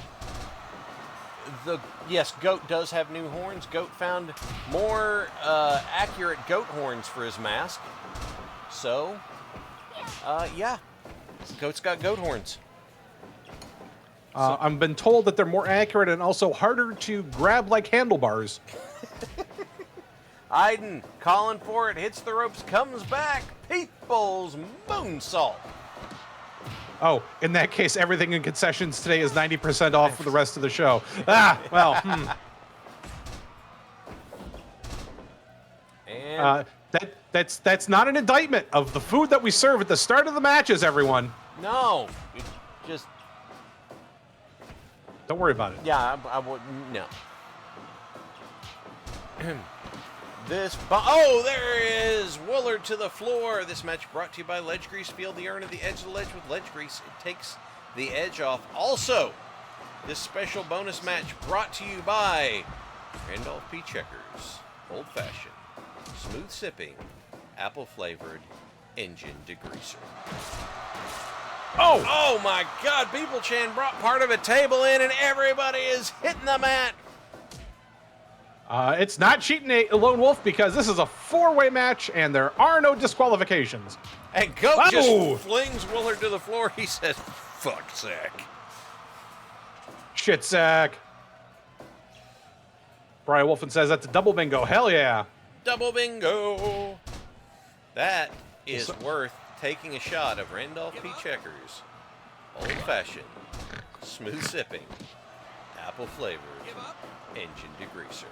Yes, Goat does have new horns. Goat found more accurate goat horns for his mask. So, yeah. Goat's got goat horns. I've been told that they're more accurate and also harder to grab like handlebars. Iden calling for it, hits the ropes, comes back. People's moonsault. Oh, in that case, everything in concessions today is 90% off for the rest of the show. Well. And that's not an indictment of the food that we serve at the start of the matches, everyone. no, it just Don't worry about it. yeah, I wouldn't no. Oh, there is Woolard to the floor. This match brought to you by Ledge Grease. Feel the urn at the edge of the ledge with Ledge Grease. It takes the edge off. Also, this special bonus match brought to you by Randolph P. Checkers. Old Fashioned, smooth sipping, apple flavored, engine degreaser. Oh my God! People Chan brought part of a table in, and everybody is hitting the mat. It's not cheating a lone wolf because this is a four-way match and there are no disqualifications. And Goat just flings Woolard to the floor. He says, "Fuck sack." Shit sack. Brian Wolfen says that's a double bingo. Hell yeah. Double bingo. That is worth taking a shot of Randolph P. Checkers. Old fashioned, smooth sipping, apple flavored, engine degreaser.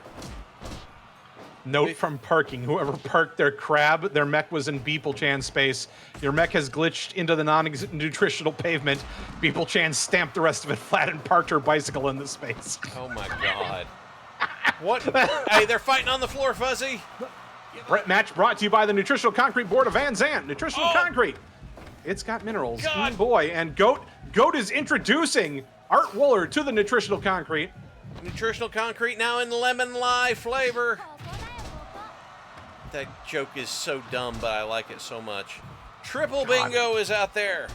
Note from parking. Whoever parked their crab, their mech was in Beeple-chan space. Your mech has glitched into the non-nutritional pavement. Beeple-chan stamped the rest of it flat and parked her bicycle in the space. Oh my God. What? Hey, they're fighting on the floor, Phuzzy. Match brought to you by the Nutritional Concrete Board of Van Zandt. Nutritional Concrete. It's got minerals. Boy. And Goat is introducing Art Woolard to the Nutritional Concrete. Nutritional Concrete now in lemon lye flavor. That joke is so dumb, but I like it so much. Triple bingo is out there.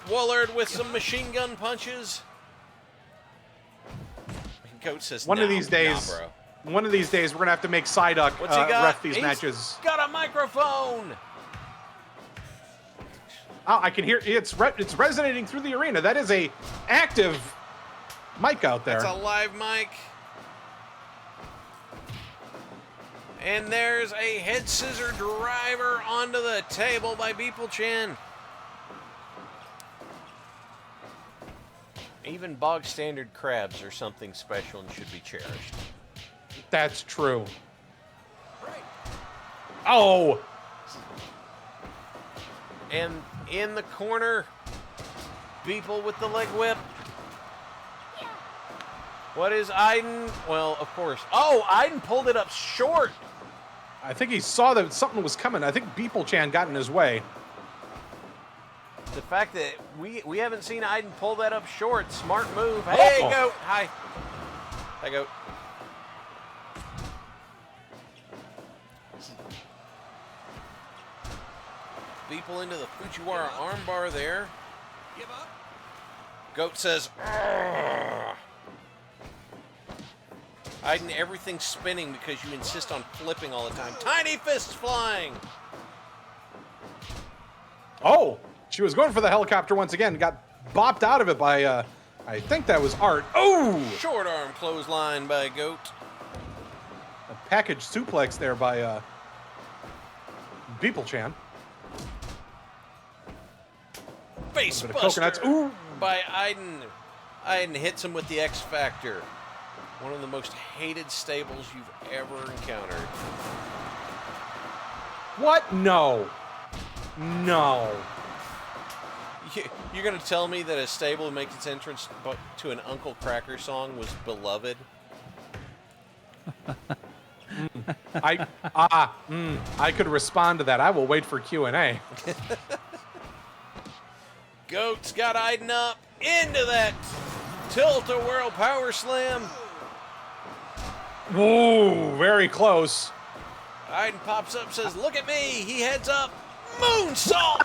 Woolard with some machine gun punches. Goat says, one of these days, we're gonna have to make Psyduck ref these matches. Got a microphone. Oh, I can hear it's resonating through the arena. That is a active mic out there. That's a live mic. And there's a head scissor driver onto the table by Beeple-chan. Even bog standard crabs are something special and should be cherished. That's true. Oh! And in the corner, Beeple with the leg whip. What is Iden? Well, of course. Oh, Iden pulled it up short. I think he saw that something was coming. I think Beeple-chan got in his way. The fact that we haven't seen Iden pull that up short, smart move. Hey, Goat. Hi. Hi, Goat. Beeple into the Fujiwara armbar there. Give up. Goat says, "Argh." Iden, everything's spinning because you insist on flipping all the time. Tiny fists flying. Oh, she was going for the helicopter once again. Got bopped out of it by, I think that was Art. Oh! Short arm clothesline by Goat. A package suplex there by Beeple-chan. Face buster by Iden. Iden hits him with the X Factor. One of the most hated stables you've ever encountered. What? No. No. You're going to tell me that a stable who makes its entrance to an Uncle Kracker song was Beloved? I could respond to that. I will wait for Q&A. Goat's got Iden up into that tilt-a-whirl power slam. Whoa, very close. Aiden pops up, says, "Look at me." He heads up. Moonsault!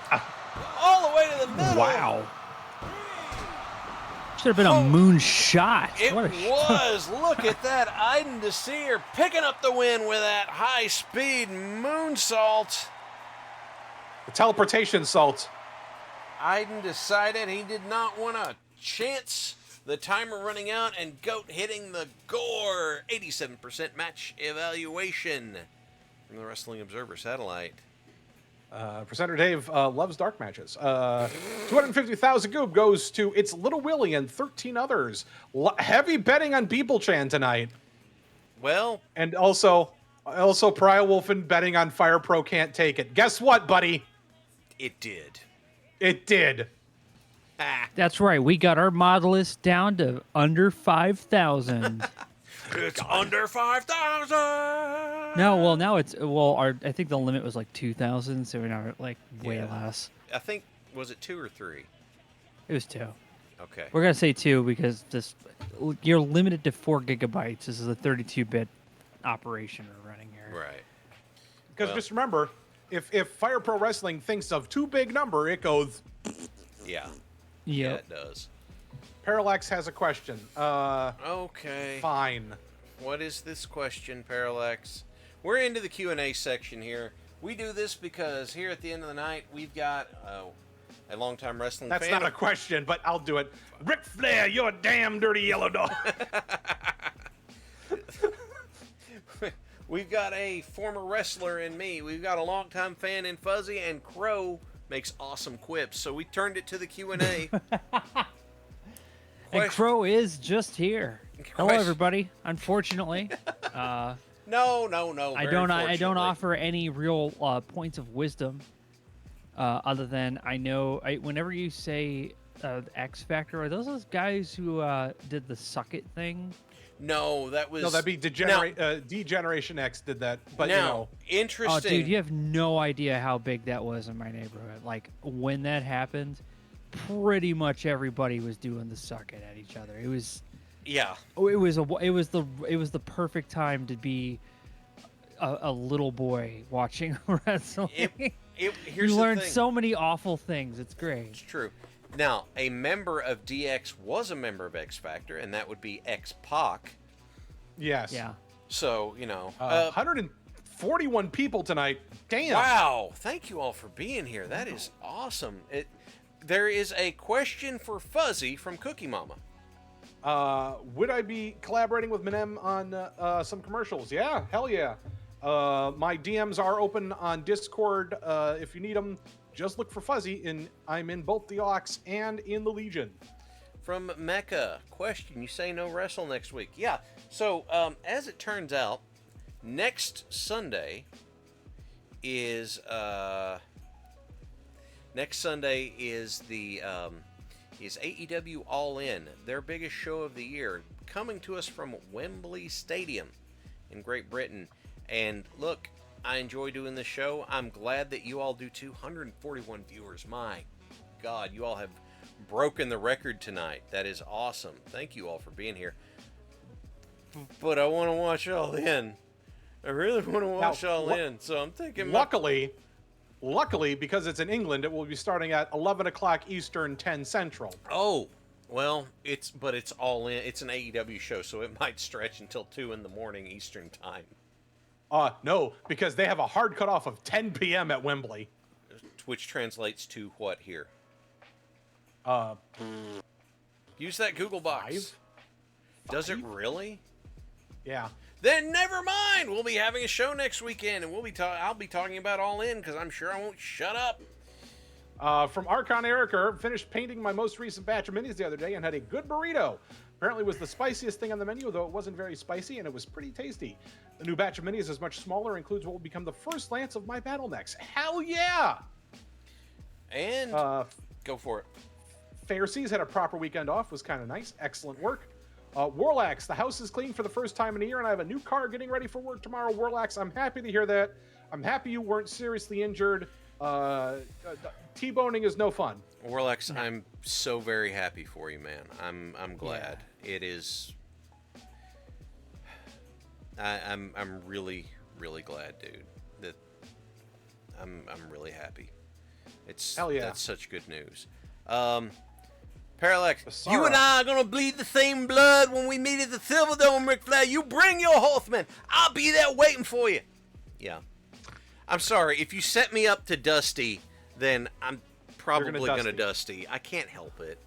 All the way to the middle. Wow. Should have been a moon shot. It What a was. Look at that. Aiden DeSeer picking up the win with that high-speed moonsault. The teleportation salt. Aiden decided he did not want to chance the timer running out and Goat hitting the gore. 87% match evaluation from the Wrestling Observer satellite. Presenter Dave loves dark matches. 250,000 goob goes to It's Little Willie and 13 others. Heavy betting on People Chan tonight. Well, and also Pariah Wolfen betting on Fire Pro Can't Take It. Guess what, buddy? It did. It did. That's right. We got our mod list down to under 5,000. It's under 5,000. No, well now it's I think the limit was like 2,000, so we're now like way less. I think, was it 2 or 3? It was 2. Okay. We're gonna say 2 because you're limited to 4 gigabytes. This is a 32-bit operation we're running here. Right. Because just remember, if Fire Pro Wrestling thinks of too big number, it goes. Yeah. Yeah, it does. Parallax has a question. Okay. Fine. What is this question, Parallax? We're into the Q&A section here. We do this because here at the end of the night, we've got a longtime wrestling That's fan. not a question, but I'll do it. Ric Flair, you're a damn dirty yellow dog. We've got a former wrestler in me. We've got a longtime fan in Phuzzy, and Crow makes awesome quips. So we turned it to the Q&A. And Crow is just here. Hello, everybody. Unfortunately, no. I don't offer any real points of wisdom, other than I know. Whenever you say X Factor, are those guys who did the suck it thing? No, that'd be Degeneration X did that. But interesting. Oh, dude, you have no idea how big that was in my neighborhood. Like when that happened, pretty much everybody was doing the suck it at each other. It was. Yeah. It was the perfect time to be a little boy watching wrestling. Here's you the learn thing. so many awful things. It's great. It's true. Now, a member of DX was a member of X Factor, and that would be X-Pac. Yes. Yeah. So, 141 people tonight. Damn. Wow. Thank you all for being here. That is awesome. There is a question for Phuzzy from Cookie Mama. Would I be collaborating with Minem on some commercials? Yeah, hell yeah. My DMs are open on Discord. If you need them, just look for Phuzzy, and I'm in both the Aux and in the Legion. From Mecca, question, you say no wrestle next week. Yeah, so as it turns out, next Sunday is the is AEW All In, their biggest show of the year, coming to us from Wembley Stadium in Great Britain. And look, I enjoy doing this show. I'm glad that you all do too. 141 viewers. My God, you all have broken the record tonight. That is awesome. Thank you all for being here. But I want to watch All In. I really want to watch All In. So I'm thinking. Luckily, because it's in England, it will be starting at 11 o'clock Eastern, 10 Central. Oh, well, it's All In. It's an AEW show, so it might stretch until 2 in the morning Eastern time. No, because they have a hard cutoff of 10 p.m. at Wembley. Which translates to what here? Use that Google box. Does it really? Yeah. Then never mind. We'll be having a show next weekend, and I'll be talking about All In because I'm sure I won't shut up. From Archon Ericer, finished painting my most recent batch of minis the other day and had a good burrito. Apparently it was the spiciest thing on the menu, though it wasn't very spicy, and it was pretty tasty. The new batch of minis is much smaller, includes what will become the first lance of my battle necks. Hell yeah! And go for it. Pharisees had a proper weekend off, was kind of nice. Excellent work. Warlax, the house is clean for the first time in a year, and I have a new car getting ready for work tomorrow. Warlax, I'm happy to hear that. I'm happy you weren't seriously injured. T-boning is no fun. Warlax, I'm so very happy for you, man. I'm glad. Yeah. It is. I'm really, really glad, dude. That I'm really happy. Hell yeah. That's such good news. Parallax, Basara. you and I are gonna bleed the same blood when we meet at the Silverdome, Ric Flair. You bring your horsemen. I'll be there waiting for you. Yeah. I'm sorry. If you set me up to Dusty, then I'm probably gonna Dusty. I can't help it.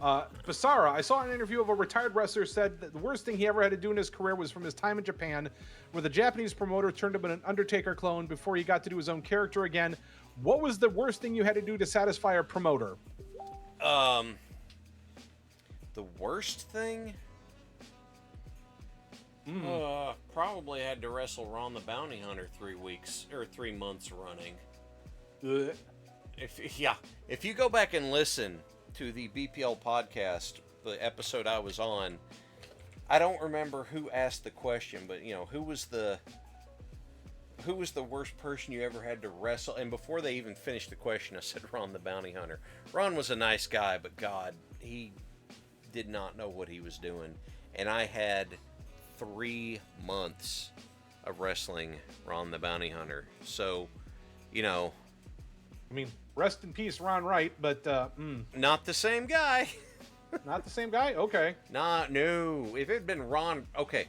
Basara, I saw an interview of a retired wrestler said that the worst thing he ever had to do in his career was from his time in Japan, where the Japanese promoter turned him an Undertaker clone before he got to do his own character again. What was the worst thing you had to do to satisfy a promoter? The worst thing? Probably had to wrestle Ron the Bounty Hunter 3 months running. If you go back and listen to the BPL podcast, the episode I was on, I don't remember who asked the question, but who was the worst person you ever had to wrestle? And before they even finished the question, I said Ron the Bounty Hunter. Ron was a nice guy, but God, he did not know what he was doing. And I had 3 months of wrestling Ron the Bounty Hunter. So, I mean, rest in peace, Ron Wright, but not the same guy. Not the same guy? Okay. No. If it had been Ron, okay.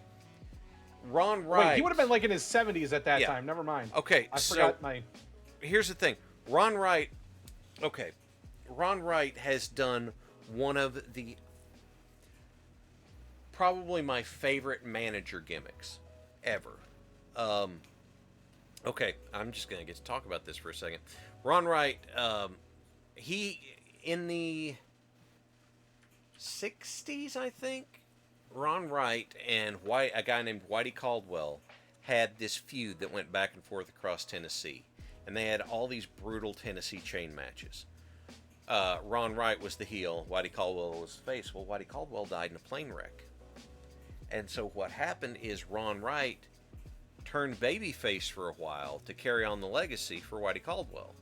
Ron Wright. Wait, he would have been like in his 70s at that time. Never mind. Okay, I forgot my. Here's the thing. Ron Wright. Okay. Ron Wright has done one of the probably my favorite manager gimmicks ever. Okay, I'm just gonna get to talk about this for a second. Ron Wright, he in the 60s, I think. Ron Wright and a guy named Whitey Caldwell had this feud that went back and forth across Tennessee, and they had all these brutal Tennessee chain matches. Ron Wright was the heel, Whitey Caldwell was the face. Well, Whitey Caldwell died in a plane wreck, and so what happened is Ron Wright turned babyface for a while to carry on the legacy for Whitey Caldwell.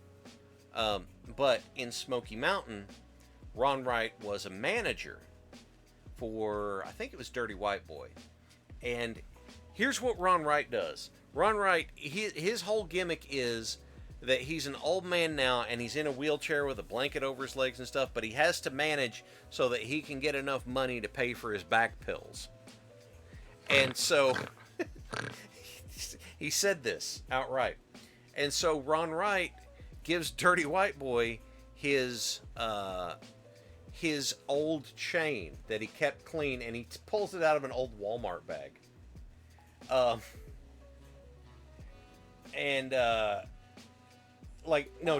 But in Smoky Mountain, Ron Wright was a manager for, I think it was Dirty White Boy. And here's what Ron Wright does. Ron Wright, his whole gimmick is that he's an old man now and he's in a wheelchair with a blanket over his legs and stuff, but he has to manage so that he can get enough money to pay for his back pills. And so he said this outright. And so Ron Wright gives Dirty White Boy his old chain that he kept clean, and he pulls it out of an old Walmart bag.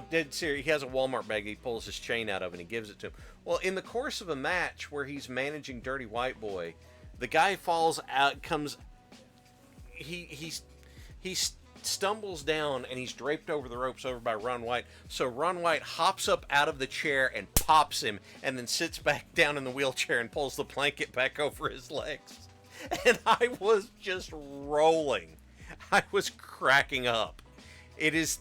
Dead serious. He has a Walmart bag he pulls his chain out of, and he gives it to him. Well, in the course of a match where he's managing Dirty White Boy, the guy falls out, he stumbles down, and he's draped over the ropes over by Ron White. So Ron White hops up out of the chair and pops him, and then sits back down in the wheelchair and pulls the blanket back over his legs. And I was just rolling. I was cracking up. It's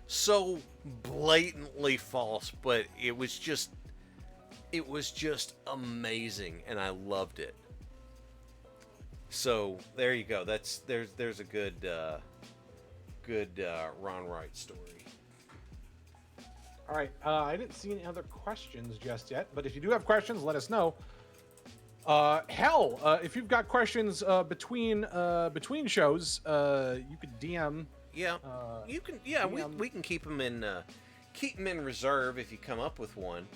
so blatantly false, but it was just amazing, and I loved it. So there you go. There's a good Ron Wright story. All right. I didn't see any other questions just yet, but if you do have questions, let us know. If you've got questions between shows, you could DM. Yeah, you can. Yeah, we can keep them in reserve if you come up with one.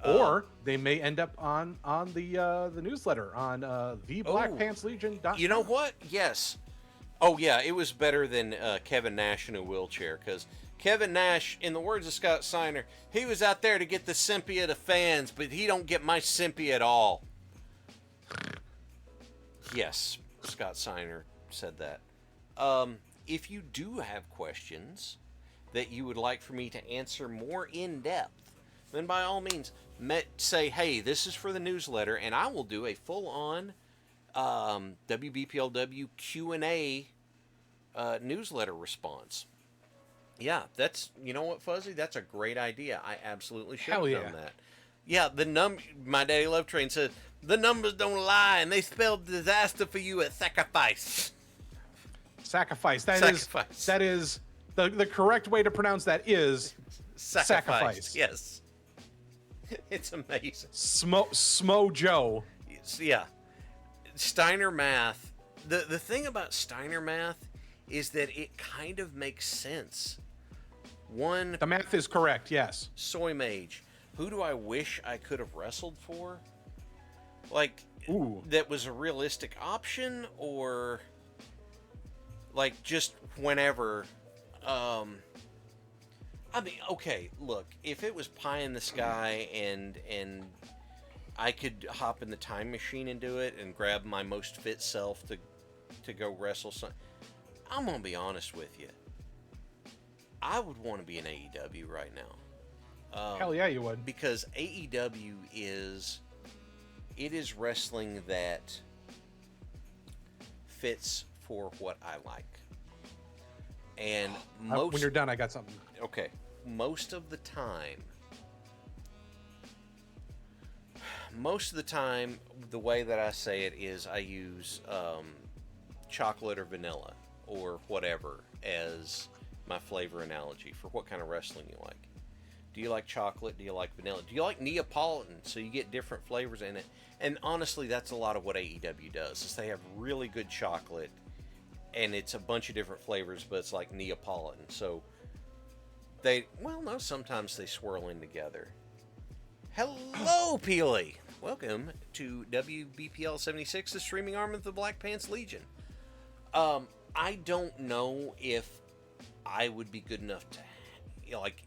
Or they may end up on the newsletter on theblackpantslegion.com. You know what? Yes. Oh yeah, it was better than Kevin Nash in a wheelchair, because Kevin Nash, in the words of Scott Steiner, he was out there to get the sympathy of the fans, but he don't get my sympathy at all. Yes, Scott Steiner said that. If you do have questions that you would like for me to answer more in depth, then by all means, say, hey, this is for the newsletter, and I will do a full-on WBPLW Q&A newsletter response. Yeah, you know what, Phuzzy? That's a great idea. I absolutely should have done that. Yeah, my Daddy Love Train says, The numbers don't lie, and they spelled disaster for you at sacrifice. Sacrifice. Sacrifice. That is the correct way to pronounce that is sacrifice. Yes. It's amazing. Smo Joe. Yeah. Steiner math. The thing about Steiner math is that it kind of makes sense. The math is correct, yes. Soy Mage. Who do I wish I could have wrestled for? Like, that was a realistic option, or like just whenever. I mean, okay, look, if it was pie in the sky and I could hop in the time machine and do it and grab my most fit self to go wrestle some, I'm gonna be honest with you. I would want to be in AEW right now. Hell yeah, you would. Because AEW is wrestling that fits for what I like. And when you're done, I got something. Okay. Most of the time, the way that I say it is I use chocolate or vanilla or whatever as my flavor analogy for what kind of wrestling you like. Do you like chocolate? Do you like vanilla? Do you like Neapolitan? So you get different flavors in it. And honestly, that's a lot of what AEW does, is they have really good chocolate, and it's a bunch of different flavors, but it's like Neapolitan. So sometimes they swirl in together. Hello, Peely! Welcome to WBPL 76, the streaming arm of the Black Pants Legion. I don't know if I would be good enough to,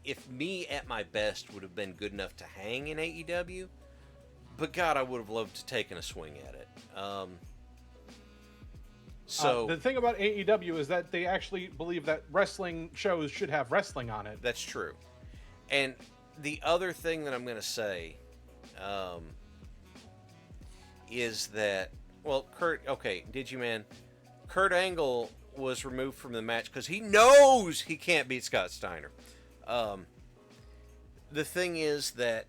if me at my best would have been good enough to hang in AEW, but God, I would have loved to taken a swing at it. The thing about AEW is that they actually believe that wrestling shows should have wrestling on it. That's true. And the other thing that I'm going to say is that, Digiman, Kurt Angle was removed from the match because he knows he can't beat Scott Steiner. The thing is that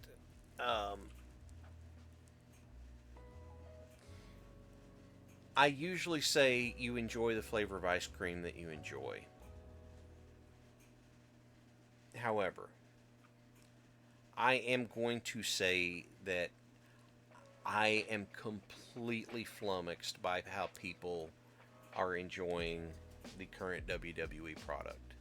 I usually say you enjoy the flavor of ice cream that you enjoy. However, I am going to say that I am completely flummoxed by how people are enjoying the current WWE product.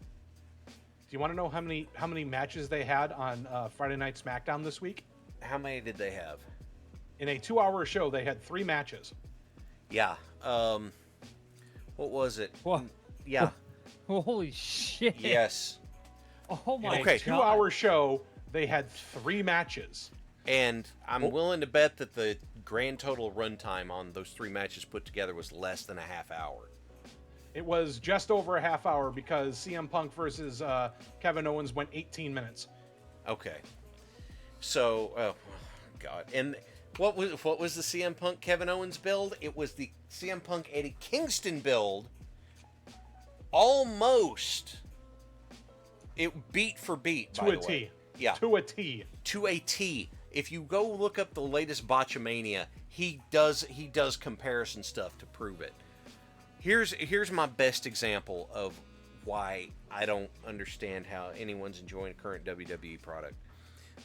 Do you want to know how many matches they had on Friday Night SmackDown this week? How many did they have? In a 2-hour show, they had 3 matches. Yeah. What was it? What? Yeah. Holy shit. Yes. Oh my God. In a 2-hour show, they had 3 matches. And I'm willing to bet that the grand total runtime on those 3 matches put together was less than a half hour. It was just over a half hour because CM Punk versus Kevin Owens went 18 minutes. Okay. So, oh God. And what was the CM Punk Kevin Owens build? It was the CM Punk Eddie Kingston build. Almost. It beat for beat, by the way. Yeah. To a T. To a T. If you go look up the latest Botchamania, he does comparison stuff to prove it. Here's my best example of why I don't understand how anyone's enjoying a current WWE product.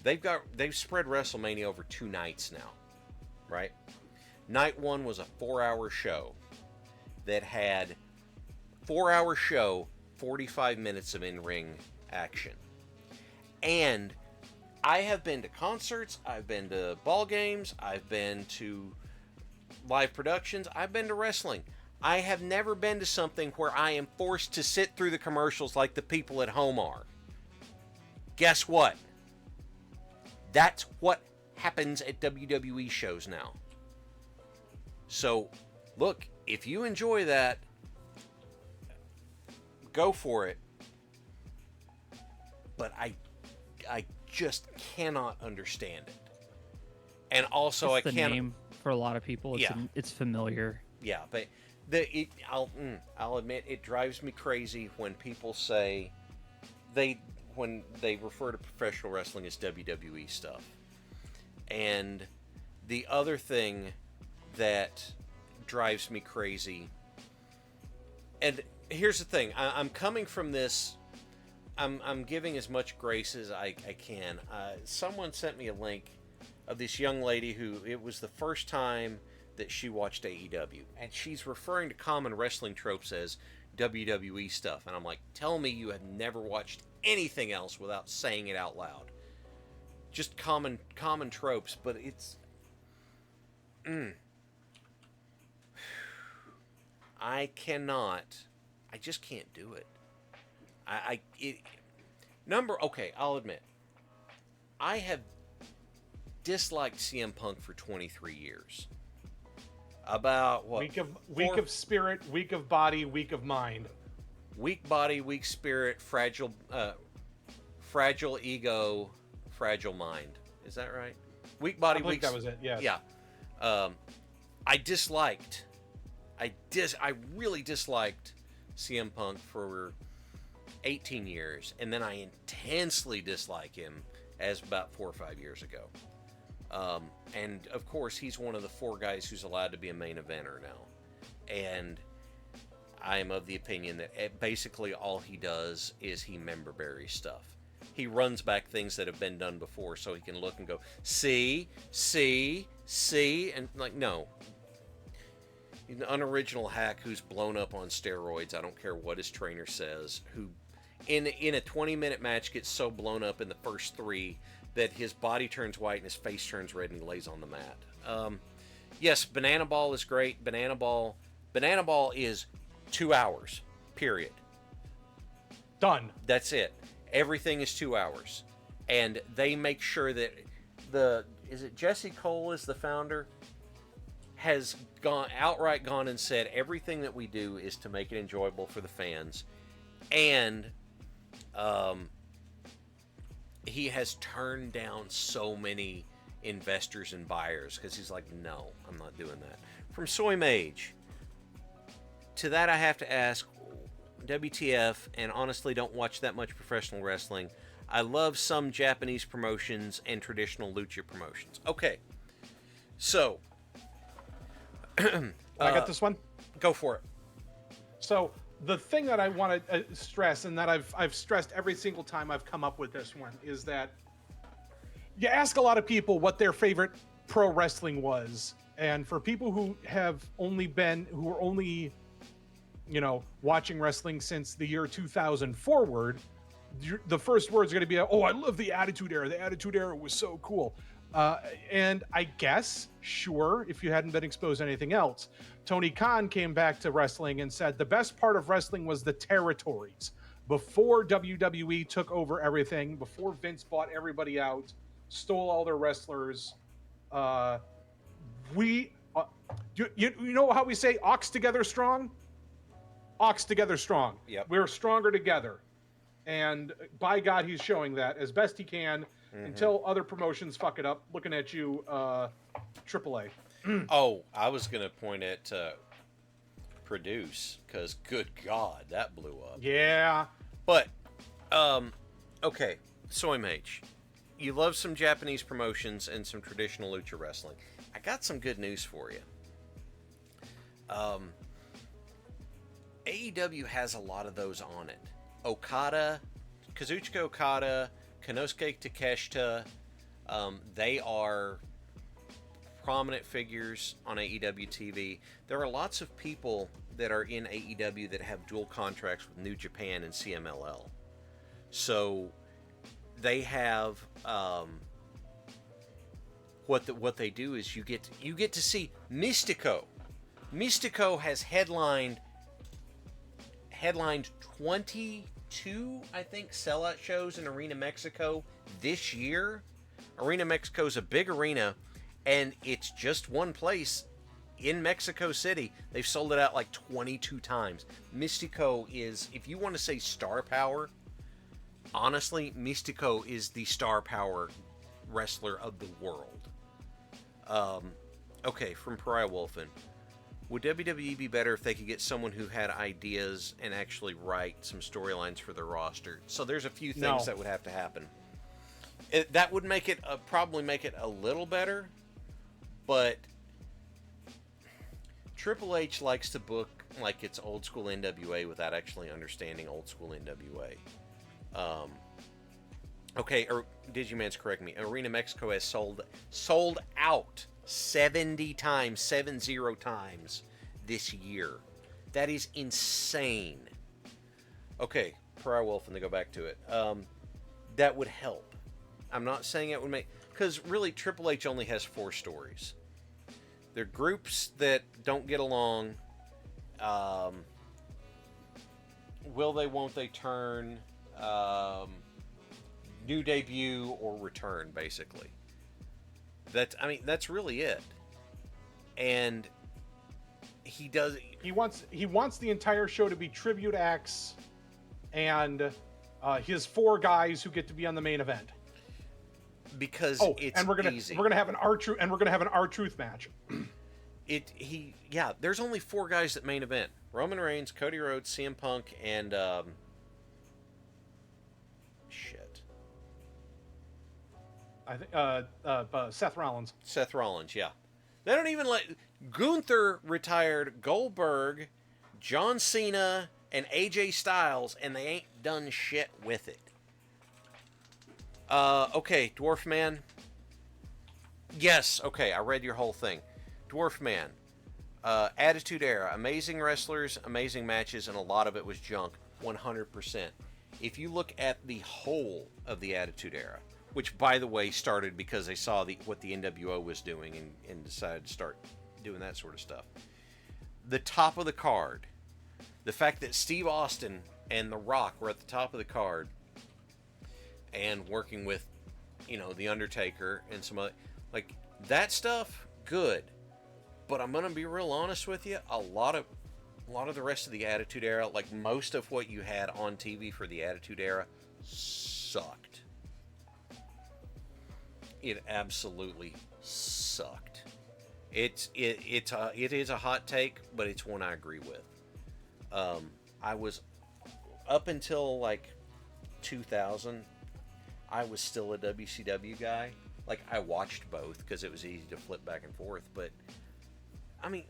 They've spread WrestleMania over 2 nights now, right? Night 1 was a 4-hour show that had 45 minutes of in-ring action. And I have been to concerts, I've been to ball games, I've been to live productions, I've been to wrestling. I have never been to something where I am forced to sit through the commercials like the people at home are. Guess what? That's what happens at WWE shows now. So, look, if you enjoy that, go for it. But I just cannot understand it. And also, it's I can't. Name for a lot of people. It's familiar. Yeah, but I'll admit it drives me crazy when people say when they refer to professional wrestling as WWE stuff, and The other thing that drives me crazy, and here's the thing, I'm coming from this, I'm giving as much grace as I can. Someone sent me a link of this young lady who, it was the first time that she watched AEW, and she's referring to common wrestling tropes as WWE stuff, and I'm like, tell me you have never watched anything else without saying it out loud. Just common tropes, but it's... I just can't do it. Okay, I'll admit, I have disliked CM Punk for 23 years. About what? Weak of spirit, weak of body, weak of mind. Weak body, weak spirit, fragile ego, fragile mind. Is that right? Weak body, weak. That was it. Yes. Yeah. I really disliked CM Punk for 18 years, and then I intensely dislike him as about 4 or 5 years ago. And of course, he's one of the 4 guys who's allowed to be a main eventer now. And I am of the opinion that basically all he does is he member buries stuff. He runs back things that have been done before so he can look and go, see, and like, no. He's an unoriginal hack who's blown up on steroids. I don't care what his trainer says. Who, in a 20-minute match, gets so blown up in the first 3 that his body turns white and his face turns red and he lays on the mat. Yes, Banana Ball is great. Banana Ball is 2 hours. Period. Done. That's it. Everything is 2 hours, and they make sure that is it Jesse Cole is the founder, has outright gone and said everything that we do is to make it enjoyable for the fans, and he has turned down so many investors and buyers because he's like, no, I'm not doing that. From Soy Mage, to that I have to ask, WTF, and honestly don't watch that much professional wrestling. I love some Japanese promotions and traditional lucha promotions. Okay, so I got this one. Go for it. So the thing that I want to stress, and that I've stressed every single time I've come up with this one, is that you ask a lot of people what their favorite pro wrestling was, and for people who are only watching wrestling since the year 2000 forward, the first word's going to be, oh, I love the Attitude Era. The Attitude Era was so cool. And I guess, sure, if you hadn't been exposed to anything else, Tony Khan came back to wrestling and said the best part of wrestling was the territories. Before WWE took over everything, before Vince bought everybody out, stole all their wrestlers, you know how we say ox together strong? Ox together strong. Yep. We're stronger together. And by God, he's showing that as best he can until other promotions fuck it up. Looking at you, AAA. Oh, I was going to point at Produce, because good God, that blew up. Yeah. But, okay, Soy Mage, you love some Japanese promotions and some traditional lucha wrestling. I got some good news for you. AEW has a lot of those on it. Kazuchika Okada, Konosuke Takeshita, they are prominent figures on AEW TV. There are lots of people that are in AEW that have dual contracts with New Japan and CMLL. So they have what they do is you get to see Mystico. Mystico has headlined 22, I think, sellout shows in Arena Mexico this year. Arena Mexico is a big arena, and it's just one place in Mexico City. They've sold it out like 22 times. Mystico is, if you want to say star power, honestly, Mystico is the star power wrestler of the world. Okay, from Pariah Wolfen. Would WWE be better if they could get someone who had ideas and actually write some storylines for their roster? So there's a few things that would have to happen. That would make it probably make it a little better, But Triple H likes to book like it's old school NWA without actually understanding old school NWA. Okay, or Digiman's correct me. Arena Mexico has sold out 70 times this year. That is insane. Okay, Pariah Wolf, and they go back to it. That would help. I'm not saying it would make... Because really, Triple H only has 4 stories. They're groups that don't get along. Will they, won't they turn? New debut or return, basically. That's really it. And he wants the entire show to be tribute acts and his 4 guys who get to be on the main event. Because it's and we're gonna easy. we're gonna have an R-Truth match. There's only 4 guys that main event: Roman Reigns, Cody Rhodes, CM Punk, and I think Seth Rollins. Seth Rollins, yeah. They don't even let Gunther retired Goldberg, John Cena, and AJ Styles, and they ain't done shit with it. Okay, Dwarf Man. Yes, okay, I read your whole thing. Dwarf Man. Attitude Era. Amazing wrestlers, amazing matches, and a lot of it was junk. 100%. If you look at the whole of the Attitude Era, which, by the way, started because they saw what the NWO was doing and decided to start doing that sort of stuff. The top of the card, the fact that Steve Austin and The Rock were at the top of the card and working with, The Undertaker and some other, like, that stuff, good. But I'm going to be real honest with you, a lot of the rest of the Attitude Era, like most of what you had on TV for the Attitude Era, sucked. It absolutely sucked. It is a hot take, but it's one I agree with. I was up until like 2000, I was still a WCW guy. Like, I watched both because it was easy to flip back and forth. But I mean,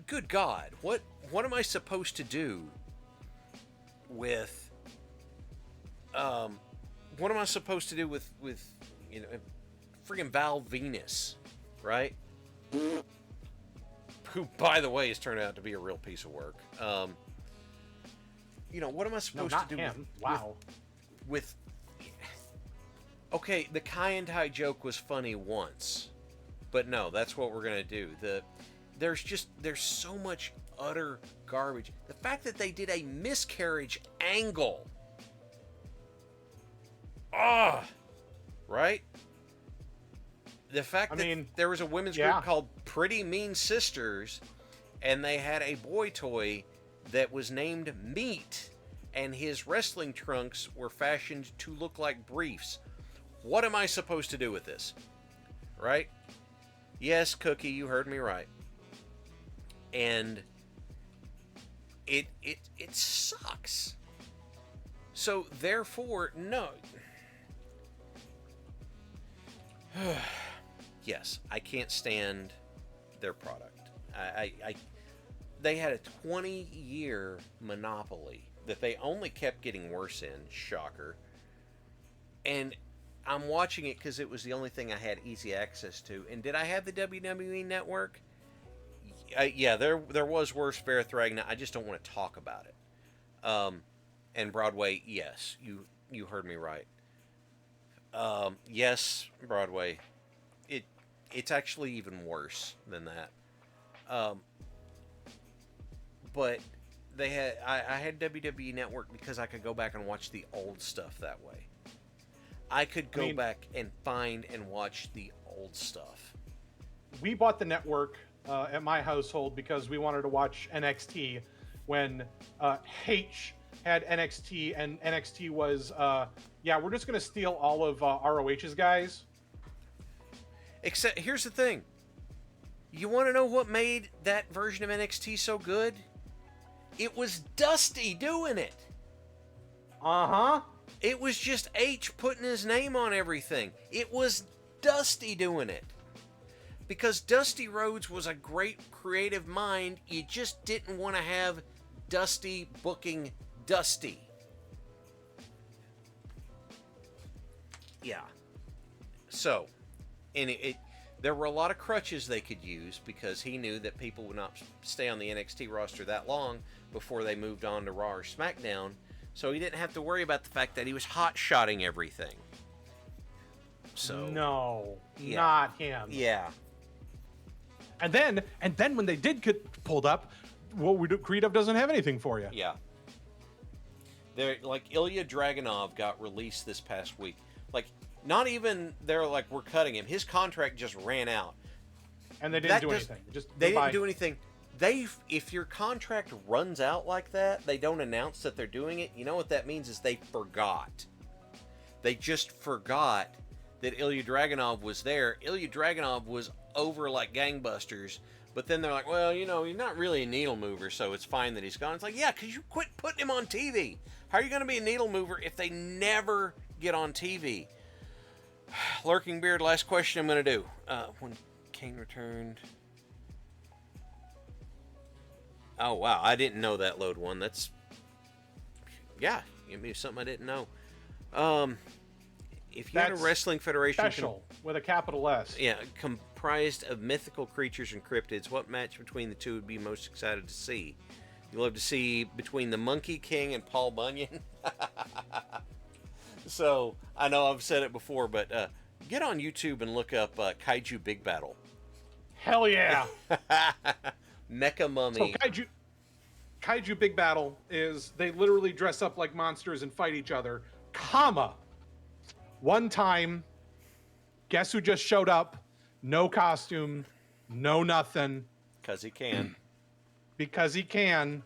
good God, what am I supposed to do with what am I supposed to do with friggin' Val Venus, right? Who, by the way, has turned out to be a real piece of work. What am I supposed to do with okay, the Kai and Tai joke was funny once, but no, that's what we're gonna do. There's so much utter garbage. The fact that they did a miscarriage angle, right? The fact that there was a women's group called Pretty Mean Sisters, and they had a boy toy that was named Meat, and his wrestling trunks were fashioned to look like briefs. What am I supposed to do with this? Right? Yes, Cookie, you heard me right. And it sucks. So therefore, no. Yes, I can't stand their product. They had a 20-year monopoly that they only kept getting worse in. Shocker. And I'm watching it because it was the only thing I had easy access to. And did I have the WWE Network? Yeah, there was worse Ferrith Ragnar. I just don't want to talk about it. And Broadway, yes, you heard me right. Yes, Broadway. It's actually even worse than that. But I had WWE Network because I could go back and watch the old stuff that way. I could go back and find and watch the old stuff. We bought the network at my household because we wanted to watch NXT when H had NXT, and NXT was, we're just going to steal all of ROH's guys. Except, here's the thing. You want to know what made that version of NXT so good? It was Dusty doing it. Uh-huh. It was just H putting his name on everything. It was Dusty doing it. because Dusty Rhodes was a great creative mind. You just didn't want to have Dusty booking Dusty. Yeah. So, and there were a lot of crutches they could use because he knew that people would not stay on the NXT roster that long before they moved on to Raw or SmackDown. So he didn't have to worry about the fact that he was hot-shotting everything. So no, yeah. not him. Yeah. And then when they did get pulled up, what we do, Creedov doesn't have anything for you. Yeah. They're like Ilya Dragunov got released this past week. Like, not even they're like, we're cutting him. His contract just ran out. And they didn't do anything. They didn't do anything. If your contract runs out like that, they don't announce that they're doing it. You know what that means is they forgot. They just forgot that Ilya Dragunov was there. Ilya Dragunov was over like gangbusters. But then they're like, well, you know, he's not really a needle mover, so it's fine that he's gone. It's like, yeah, because you quit putting him on TV. How are you going to be a needle mover if they never get on TV? Lurking Beard, last question I'm going to do. When Kane returned... Oh, wow. I didn't know that load one. That's... Yeah. Give me something I didn't know. If you had a wrestling federation... Special, with a capital S. Yeah. Comprised of mythical creatures and cryptids, what match between the two would be most excited to see? You love to see between the Monkey King and Paul Bunyan? So, I know I've said it before, but get on YouTube and look up Kaiju Big Battle. Hell yeah! Mecha Mummy. So Kaiju Big Battle is they literally dress up like monsters and fight each other. Comma. One time, guess who just showed up? No costume, no nothing. Because he can. Because he can.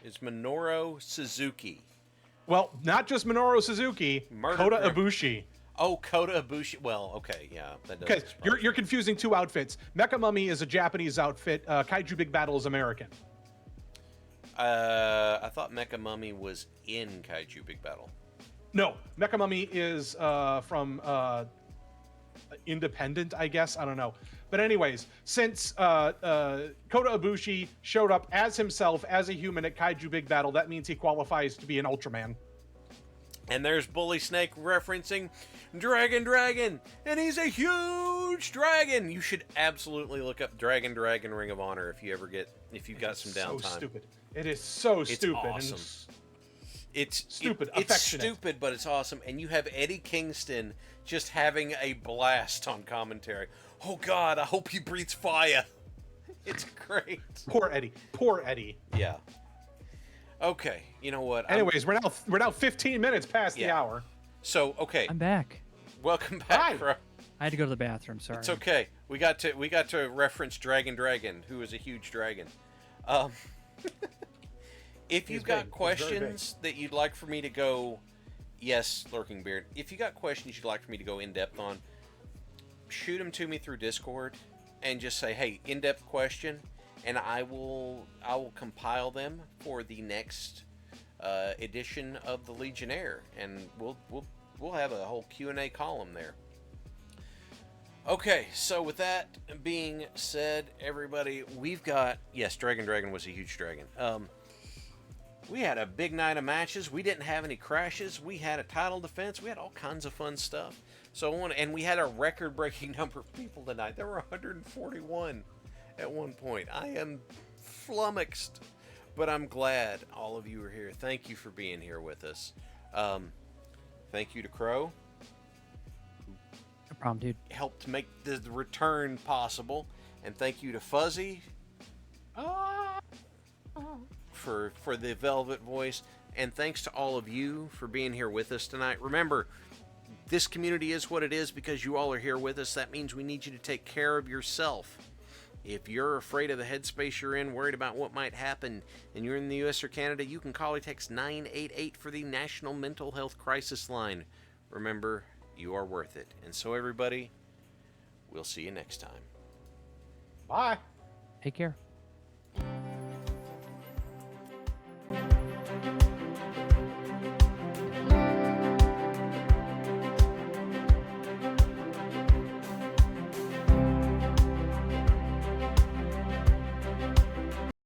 It's Minoru Suzuki. Well, not just Minoru Suzuki, Kota Ibushi. Oh, Kota Ibushi. Well, okay, yeah. Because you're confusing two outfits. Mecha Mummy is a Japanese outfit. Kaiju Big Battle is American. I thought Mecha Mummy was in Kaiju Big Battle. No, Mecha Mummy is from Independent, I guess. I don't know. But anyways, since Kota Ibushi showed up as himself, as a human at Kaiju Big Battle, that means he qualifies to be an Ultraman. And there's Bully Snake referencing Dragon, and he's a huge dragon. You should absolutely look up Dragon Ring of Honor if you've got some downtime. So stupid. It is so stupid. Awesome. It's stupid. It's stupid, but it's awesome. And you have Eddie Kingston just having a blast on commentary. Oh God, I hope he breathes fire. It's great. Poor Eddie. Yeah. Okay, you know what? Anyways, we're now 15 minutes past the hour. So okay, I'm back. Welcome back, bro. I had to go to the bathroom. Sorry. It's okay. We got to reference Dragon, who is a huge dragon. If you've got questions that you'd like for me to go, yes, Lurking Beard. If you got questions you'd like for me to go in depth on, shoot them to me through Discord, and just say, "Hey, in-depth question," and I will compile them for the next edition of the Legionnaire, and we'll have a whole Q&A column there. Okay, so with that being said, everybody, we've got Dragon was a huge dragon. We had a big night of matches. We didn't have any crashes. We had a title defense. We had all kinds of fun stuff. And we had a record-breaking number of people tonight. There were 141 at one point. I am flummoxed, but I'm glad all of you are here. Thank you for being here with us. Thank you to Crow. No problem, dude. Helped make the return possible. And thank you to Phuzzy. For the velvet voice, and thanks to all of you for being here with us tonight. Remember, this community is what it is because you all are here with us. That means we need you to take care of yourself. If you're afraid of the headspace you're in, worried about what might happen, and you're in the US or Canada, you can call or text 988 for the National Mental Health Crisis Line. Remember, you are worth it. And so everybody, we'll see you next time. Bye. Take care.